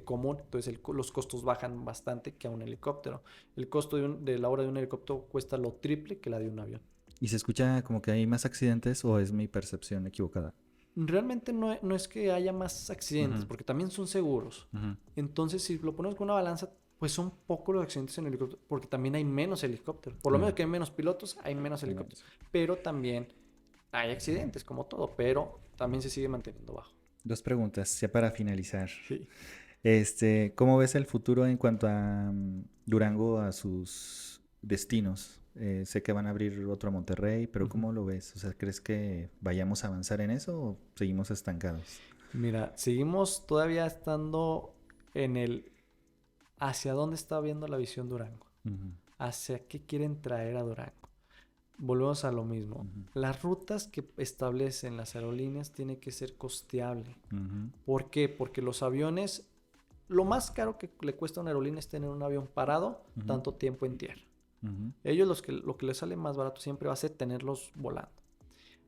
común, entonces los costos bajan bastante que a un helicóptero. El costo de la hora de un helicóptero cuesta lo triple que la de un avión. ¿Y se escucha como que hay más accidentes o es mi percepción equivocada? Realmente no es que haya más accidentes, Ujú, porque también son seguros. ujú. Entonces, si lo ponemos con una balanza, pues son pocos los accidentes en helicóptero, porque también hay menos helicópteros. Por lo menos Ah, que hay menos pilotos, hay menos hay helicópteros. menos. Pero también hay accidentes, como todo, pero también se sigue manteniendo bajo. Dos preguntas, ya para finalizar. Sí. ¿Cómo ves el futuro en cuanto a Durango, a sus destinos? Sé que van a abrir otro a Monterrey, pero Ujú. ¿cómo lo ves? O sea, ¿crees que vayamos a avanzar en eso o seguimos estancados? Mira, seguimos todavía estando en hacia dónde está viendo la visión Durango, Ujú, hacia qué quieren traer a Durango. Volvemos a lo mismo. ujú, Las rutas que establecen las aerolíneas tienen que ser costeable. ujú, ¿Por qué? Porque los aviones, lo más caro que le cuesta a una aerolínea es tener un avión parado ujú, tanto tiempo en tierra. ujú, Ellos lo que les sale más barato siempre va a ser tenerlos volando.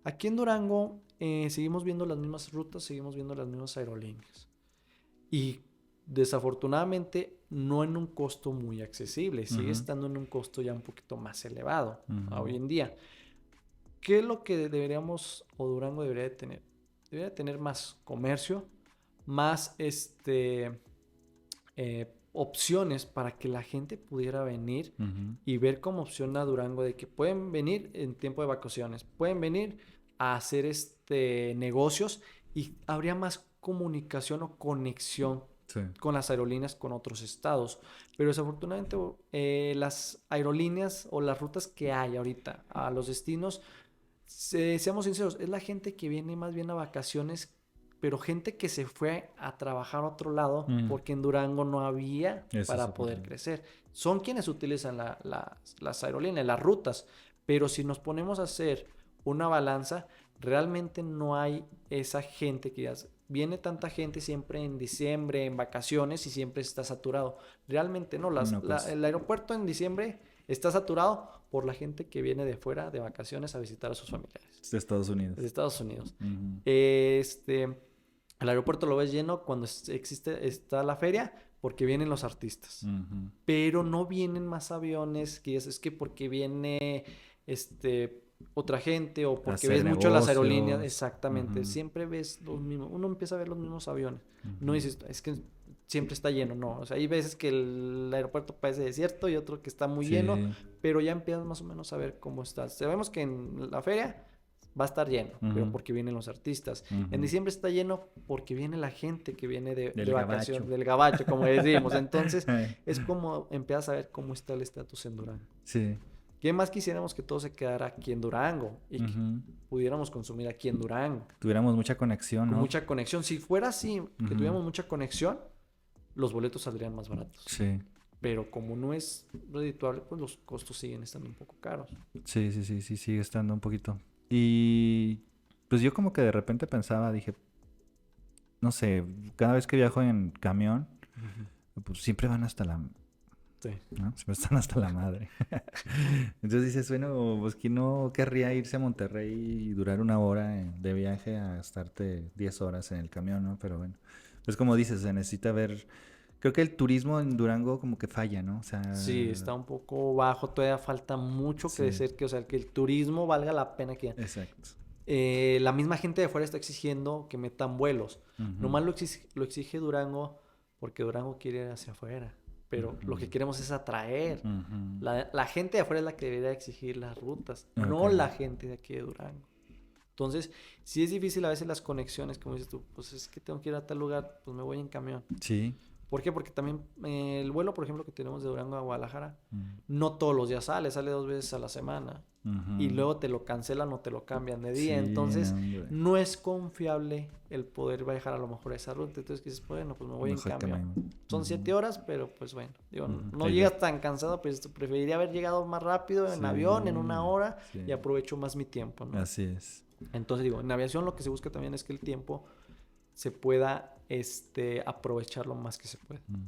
Aquí en Durango seguimos viendo las mismas rutas, seguimos viendo las mismas aerolíneas. Y desafortunadamente no en un costo muy accesible, sigue ujú, estando en un costo ya un poquito más elevado ujú, hoy en día. ¿Qué es lo que deberíamos o Durango debería de tener? Debería de tener más comercio, más opciones para que la gente pudiera venir Ujú. y ver como opción a Durango de que pueden venir en tiempo de vacaciones, pueden venir a hacer negocios y habría más comunicación o conexión Sí. con las aerolíneas con otros estados. Pero desafortunadamente las aerolíneas o las rutas que hay ahorita a los destinos, seamos sinceros, es la gente que viene más bien a vacaciones, pero gente que se fue a trabajar a otro lado Mm. porque en Durango no había Ese es para el poder problema. crecer. Son quienes utilizan las aerolíneas, las rutas, pero si nos ponemos a hacer una balanza, realmente no hay esa gente que ya viene tanta gente siempre en diciembre, en vacaciones y siempre está saturado. Realmente no, No, pues, el aeropuerto en diciembre está saturado por la gente que viene de fuera de vacaciones a visitar a sus familiares es de Estados Unidos. de Estados Unidos. Ujú. El aeropuerto lo ves lleno cuando está la feria porque vienen los artistas. Ujú. Pero no vienen más aviones que es que porque viene otra gente o porque Hacer ves mucho las aerolíneas. negocios. Exactamente, Ujú. siempre ves los mismos, uno empieza a ver los mismos aviones. No Ujú. dices, es que siempre está lleno, no. O sea, hay veces que el aeropuerto parece desierto y otro que está muy lleno, Sí. pero ya empiezas más o menos a ver cómo está. Sabemos que en la feria va a estar lleno, pero Ujú. porque vienen los artistas. Ujú. En diciembre está lleno porque viene la gente que viene de Del vacaciones, gabacho. del gabacho, como decimos. Entonces, es como empiezas a ver cómo está el estatus en Durango. Sí. ¿Qué más quisiéramos que todo se quedara aquí en Durango y que Ujú. pudiéramos consumir aquí en Durango? Tuviéramos mucha conexión, Con ¿no? mucha conexión. Si fuera así, que Ujú. tuviéramos mucha conexión, los boletos saldrían más baratos. Sí. Pero como no es redituable, pues los costos siguen estando un poco caros. Sí, sí, sí, sí, sigue estando un poquito. Y pues yo como que de repente pensaba, dije, no sé, cada vez que viajo en camión, pues siempre van hasta la, Sí. ¿no? Siempre están hasta la madre. Entonces dices, bueno, pues ¿quién no querría irse a Monterrey y durar una hora de viaje a estarte 10 horas en el camión, ¿no? Pero bueno, pues como dices, se necesita ver, creo que el turismo en Durango como que falla, ¿no? O sea, Sí, está un poco bajo, todavía falta mucho sí, crecer, o sea, que el turismo valga la pena que exacto. la misma gente de fuera está exigiendo que metan vuelos. Ujú, Nomás lo exige Durango porque Durango quiere ir hacia afuera, pero lo que ujú, queremos es atraer. ujú. La gente de afuera es la que debería exigir las rutas, Ok. no la gente de aquí de Durango. Entonces, si es difícil a veces las conexiones, como dices tú, pues es que tengo que ir a tal lugar, pues me voy en camión. Sí. ¿Por qué? Porque también el vuelo, por ejemplo, que tenemos de Durango a Guadalajara, Mm, no todos los días sale 2 veces a la semana. Y ujú. luego te lo cancelan o te lo cambian de día. Sí, no, Entonces, hombre. no es confiable el poder viajar a lo mejor a esa ruta. Entonces, dices, bueno, pues me voy en Mejor que me... camión. Son 7 Ujú, horas, pero pues bueno, digo, ujú. no Ahí ve. llegas tan cansado, pues preferiría haber llegado más rápido en Sí, avión, en una hora, sí. y aprovecho más mi tiempo, ¿no? Así es. Entonces, digo, en aviación lo que se busca también es que el tiempo se pueda aprovechar lo más que se pueda. Mm.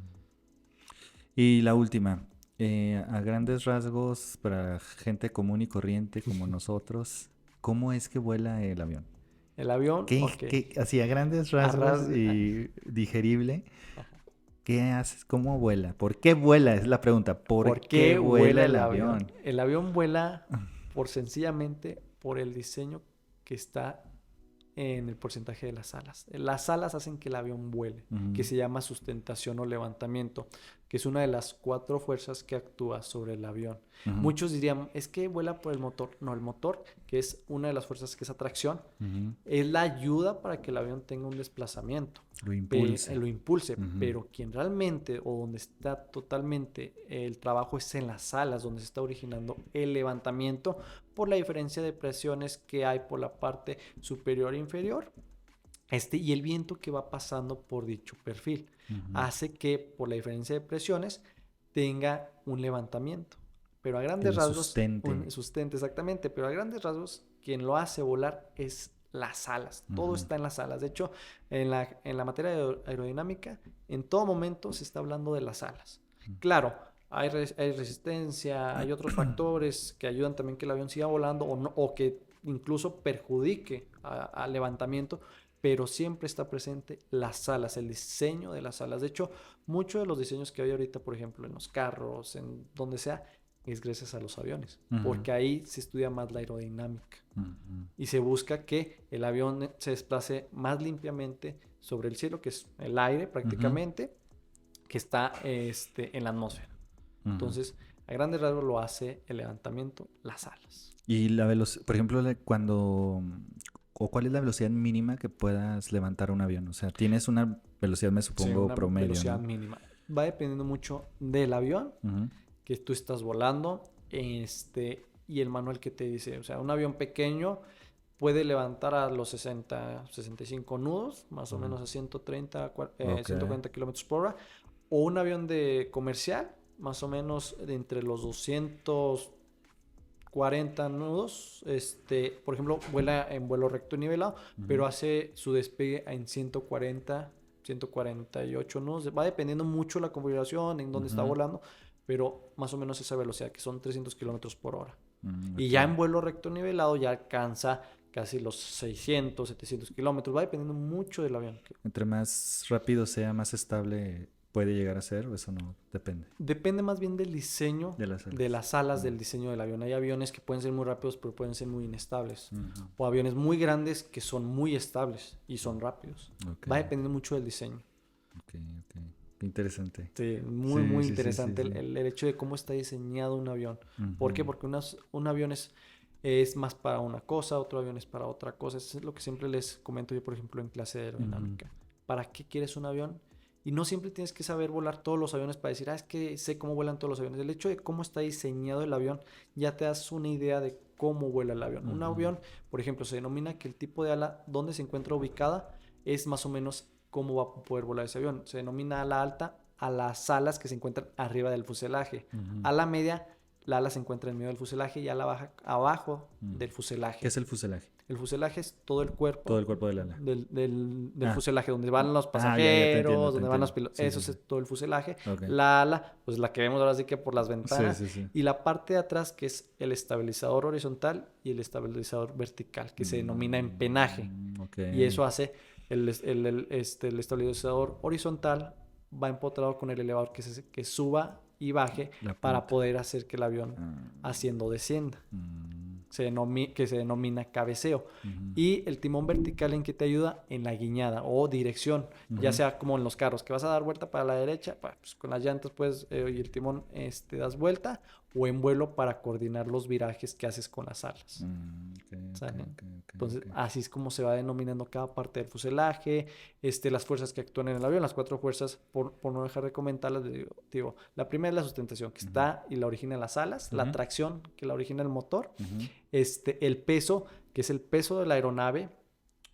Y la última, a grandes rasgos, para gente común y corriente como nosotros, ¿cómo es que vuela el avión? El avión, ok. Así a grandes rasgos y digerible, ¿qué haces? ¿Cómo vuela? ¿Por qué vuela? Es la pregunta. ¿Por ¿Por qué qué vuela vuela el el avión? avión? El avión vuela sencillamente por el diseño que está en el porcentaje de las alas. Las alas hacen que el avión vuele, que Ujú, se llama sustentación o levantamiento, que es una de las 4 fuerzas que actúa sobre el avión. ujú, Muchos dirían, es que vuela por el motor. No, el motor, que es una de las fuerzas que es atracción, ujú. es la ayuda para que el avión tenga un desplazamiento, Lo impulsa. lo impulse, Ujú. pero quien realmente o donde está totalmente el trabajo es en las alas, donde se está originando el levantamiento por la diferencia de presiones que hay por la parte superior e inferior. Y el viento que va pasando por dicho perfil Ujú. hace que por la diferencia de presiones tenga un levantamiento. Pero a Que grandes lo rasgos, sustente. un sustente exactamente, pero a grandes rasgos quien lo hace volar es las alas. Todo Ujú. está en las alas. De hecho, en la materia de aerodinámica, en todo momento se está hablando de las alas. Claro, hay resistencia, hay otros factores que ayudan también que el avión siga volando o que incluso perjudique al levantamiento, pero siempre está presente las alas, el diseño de las alas. De hecho, muchos de los diseños que hay ahorita, por ejemplo, en los carros, en donde sea, es gracias a los aviones, Ujú. porque ahí se estudia más la aerodinámica Ujú. y se busca que el avión se desplace más limpiamente sobre el cielo, que es el aire Ujú. prácticamente, que está en la atmósfera. Ujú. Entonces, a grandes rasgos lo hace el levantamiento, las alas. Y la velocidad, por ejemplo, cuando, o cuál es la velocidad mínima que puedas levantar un avión. O sea, tienes una velocidad, me Sí, supongo, una promedio, velocidad ¿no? mínima. Va dependiendo mucho del avión Ujú. que tú estás volando, y el manual que te dice. O sea, un avión pequeño puede levantar a los 65 nudos, más o menos a 130, Ok. 140 kilómetros por hora. O un avión de comercial, más o menos de entre los 240 nudos. Por ejemplo, vuela en vuelo recto y nivelado, pero Ujú. hace su despegue en 140, 148 nudos. Va dependiendo mucho la configuración, en dónde está Ujú. volando, pero más o menos esa velocidad, que son 300 kilómetros por hora. Y Ok. ya en vuelo recto nivelado ya alcanza casi los 600, 700 kilómetros. Va dependiendo mucho del avión. Entre más rápido sea, más estable puede llegar a ser, o eso no depende Depende más bien del diseño de las de alas. las alas del diseño del avión. Hay aviones que pueden ser muy rápidos, pero pueden ser muy inestables. Ujú. O aviones muy grandes que son muy estables y son rápidos. Ok, Va dependiendo mucho del diseño. ok, ok. Qué interesante. Sí, muy, Sí, muy sí, sí, sí, interesante sí. el hecho de cómo está diseñado un avión. ¿Por qué? Ujú. Porque un avión es más para una cosa, otro avión es para otra cosa. Eso es lo que siempre les comento yo, por ejemplo, en clase de Ujú. aerodinámica. ¿Para qué quieres un avión? Y no siempre tienes que saber volar todos los aviones para decir, es que sé cómo vuelan todos los aviones. El hecho de cómo está diseñado el avión ya te das una idea de cómo vuela el avión. Un Ujú. avión, por ejemplo, se denomina que el tipo de ala donde se encuentra ubicada es más o menos cómo va a poder volar ese avión. Se denomina ala alta a las alas que se encuentran arriba del fuselaje. Ujú. A la media, la ala se encuentra en medio del fuselaje, y a la baja abajo Mm. del ¿Qué fuselaje. es el fuselaje? El fuselaje es todo el Todo cuerpo el cuerpo del ala. del Ah, fuselaje, donde van los ya te entiendo, pasajeros, te donde van los entiendo. pilotos. Sí, sí, Eso sí. es todo el fuselaje. Ok. La ala, pues la que vemos ahora sí que por las Sí, ventanas. sí, sí. Y la parte de atrás, que es el estabilizador horizontal y el estabilizador vertical, que se denomina empenaje. Ok. Y eso hace el estabilizador horizontal va empotrado con el elevador que suba y baje La para punta. poder hacer que el avión Ah, haciendo descienda, mm, que se denomina cabeceo. ujú, Y el timón vertical, en que te ayuda en la guiñada o dirección, ya ujú. sea como en los carros, que vas a dar vuelta para la derecha, pues con las llantas pues, y el timón das vuelta, o en vuelo para coordinar los virajes que haces con las alas. Ok, ok, ¿Sale? ok, ok, Entonces, ok. así es como se va denominando cada parte del fuselaje, las fuerzas que actúan en el avión, las cuatro fuerzas, por no dejar de comentarlas, digo, la primera es la sustentación, que Ujú, está y la origina las alas, la ujú, tracción, que la origina el motor, ujú, el peso, que es el peso de la aeronave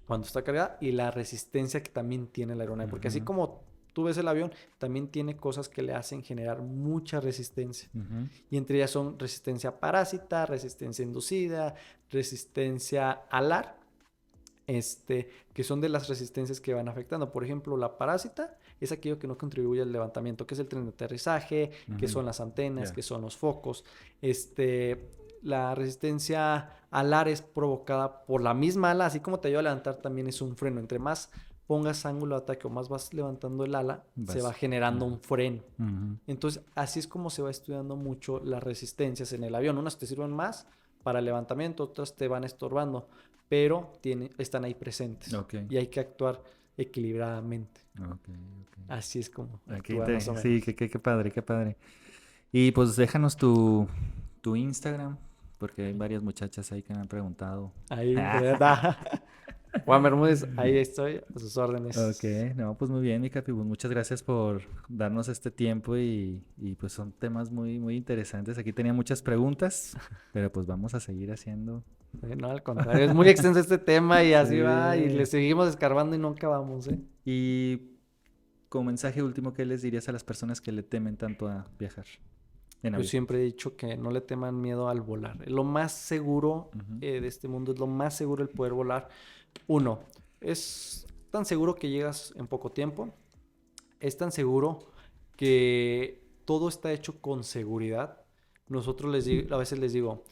cuando está cargada, y la resistencia que también tiene la aeronave, porque así ujú, como tú ves el avión, también tiene cosas que le hacen generar mucha resistencia. ujú, Y entre ellas son resistencia parásita, resistencia inducida, resistencia alar, que son de las resistencias que van afectando. Por ejemplo, la parásita es aquello que no contribuye al levantamiento, que es el tren de aterrizaje, que ujú. son las antenas, Ya. que son los focos. La resistencia alar es provocada por la misma ala, así como te ayuda a levantar, también es un freno. Entre más pongas ángulo de ataque o más vas levantando el ala, se va Vas. generando un freno. Ujú, Entonces, así es como se va estudiando mucho las resistencias en el avión. Unas te sirven más para el levantamiento, otras te van estorbando, pero están ahí presentes ok, y hay que actuar equilibradamente. ok, ok. Así es como Ah, actúa más o Sí, menos. qué padre, qué padre. Y pues déjanos tu Instagram, porque hay varias muchachas ahí que me han preguntado. Ahí, ¿verdad? Juan Bermúdez, ahí estoy a sus Ok, órdenes. no, pues muy bien, mi Capi, pues muchas gracias por darnos este tiempo y pues son temas muy, muy interesantes. Aquí tenía muchas preguntas, pero pues vamos a seguir haciendo. No, al contrario, es muy extenso este tema y así va, y le Sí. seguimos escarbando y no acabamos, ¿eh? Y como mensaje último, ¿qué les dirías a las personas que le temen tanto a viajar en Yo avión? siempre he dicho que no le teman miedo al volar. Lo más seguro Ujú, de este mundo, es lo más seguro el poder volar. Uno, es tan seguro que llegas en poco tiempo. Es tan seguro que todo está hecho con seguridad. A veces les digo,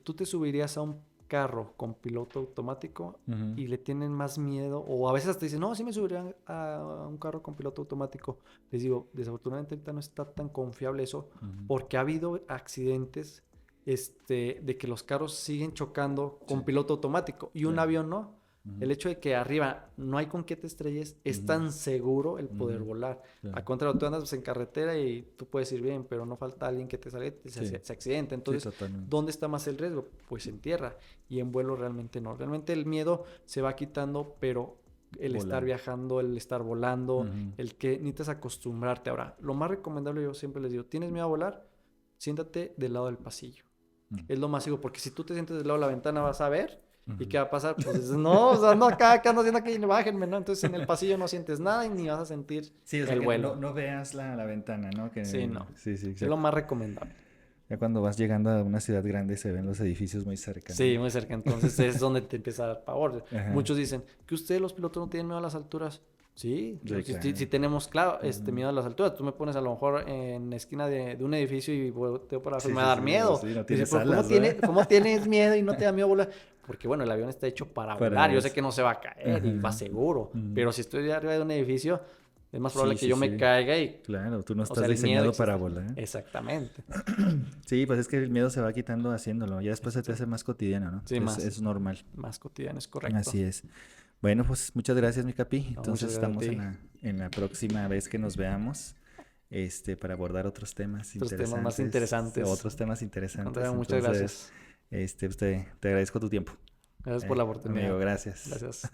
tú te subirías a un carro con piloto automático ujú, y le tienen más miedo, o a veces hasta dicen, no, sí me subiría a un carro con piloto automático. Les digo, desafortunadamente ahorita no está tan confiable eso, ujú. porque ha habido accidentes de que los carros siguen chocando Sí, con piloto automático y un claro. avión no. El hecho de que arriba no hay con qué te estrelles, es tan seguro el poder volar. Claro. Al contrario, tú andas pues, en carretera y tú puedes ir bien, pero no falta alguien que te salga y se accidente. Entonces, totalmente. ¿dónde está más el riesgo? Pues en tierra. Y en vuelo realmente no. Realmente el miedo se va quitando, pero el estar viajando, el estar volando, el que necesitas acostumbrarte. Ahora, lo más recomendable, yo siempre les digo, ¿tienes miedo a volar? Siéntate del lado del pasillo. Es lo más seguro, porque si tú te sientes del lado de la ventana vas a ver. ¿Y qué va a pasar? Pues dices, no, o sea, no, acá ando haciendo aquí, bájenme, ¿no? Entonces en el pasillo no sientes nada y ni vas a sentir Sí, o sea, el que vuelo. no veas la ventana, ¿no? Que, Sí, no. Sí, Es lo más recomendable. Ya cuando vas llegando a una ciudad grande se ven los edificios muy cerca, ¿no? Sí, muy cerca. Entonces es donde te empieza a dar pavor. Ajá. Muchos dicen que ustedes los pilotos no tienen miedo a las alturas. Sí, Sí, sí, claro. sí tenemos, claro, miedo a las alturas. Tú me pones a lo mejor en la esquina de un edificio y volteo para abajo y me va a dar miedo. Sí, no Dice, tienes "¿Pero alas, ¿verdad? ¿cómo tienes miedo y no te da miedo volar? Porque bueno, el avión está hecho para volar. Yo sé eso. que no se va a caer y va Ajá. seguro. Pero si estoy arriba de un edificio, es más probable Sí, que sí, yo me sí. caiga y... Claro, tú no O estás sea, el miedo diseñado para existe. volar. Exactamente. Sí, pues es que el miedo se va quitando haciéndolo. Ya después se te Sí, hace más cotidiano, ¿no? sí, más. Es normal. Más cotidiano, es correcto. Así es. Bueno, pues muchas gracias, mi capi. No, Entonces muchas gracias a estamos ti. en la próxima vez que nos veamos, para abordar otros temas Otros temas más interesantes, interesantes. otros temas interesantes. Contrario, muchas Entonces, gracias. pues te agradezco tu tiempo. Gracias por la oportunidad. Amigo, gracias. Gracias.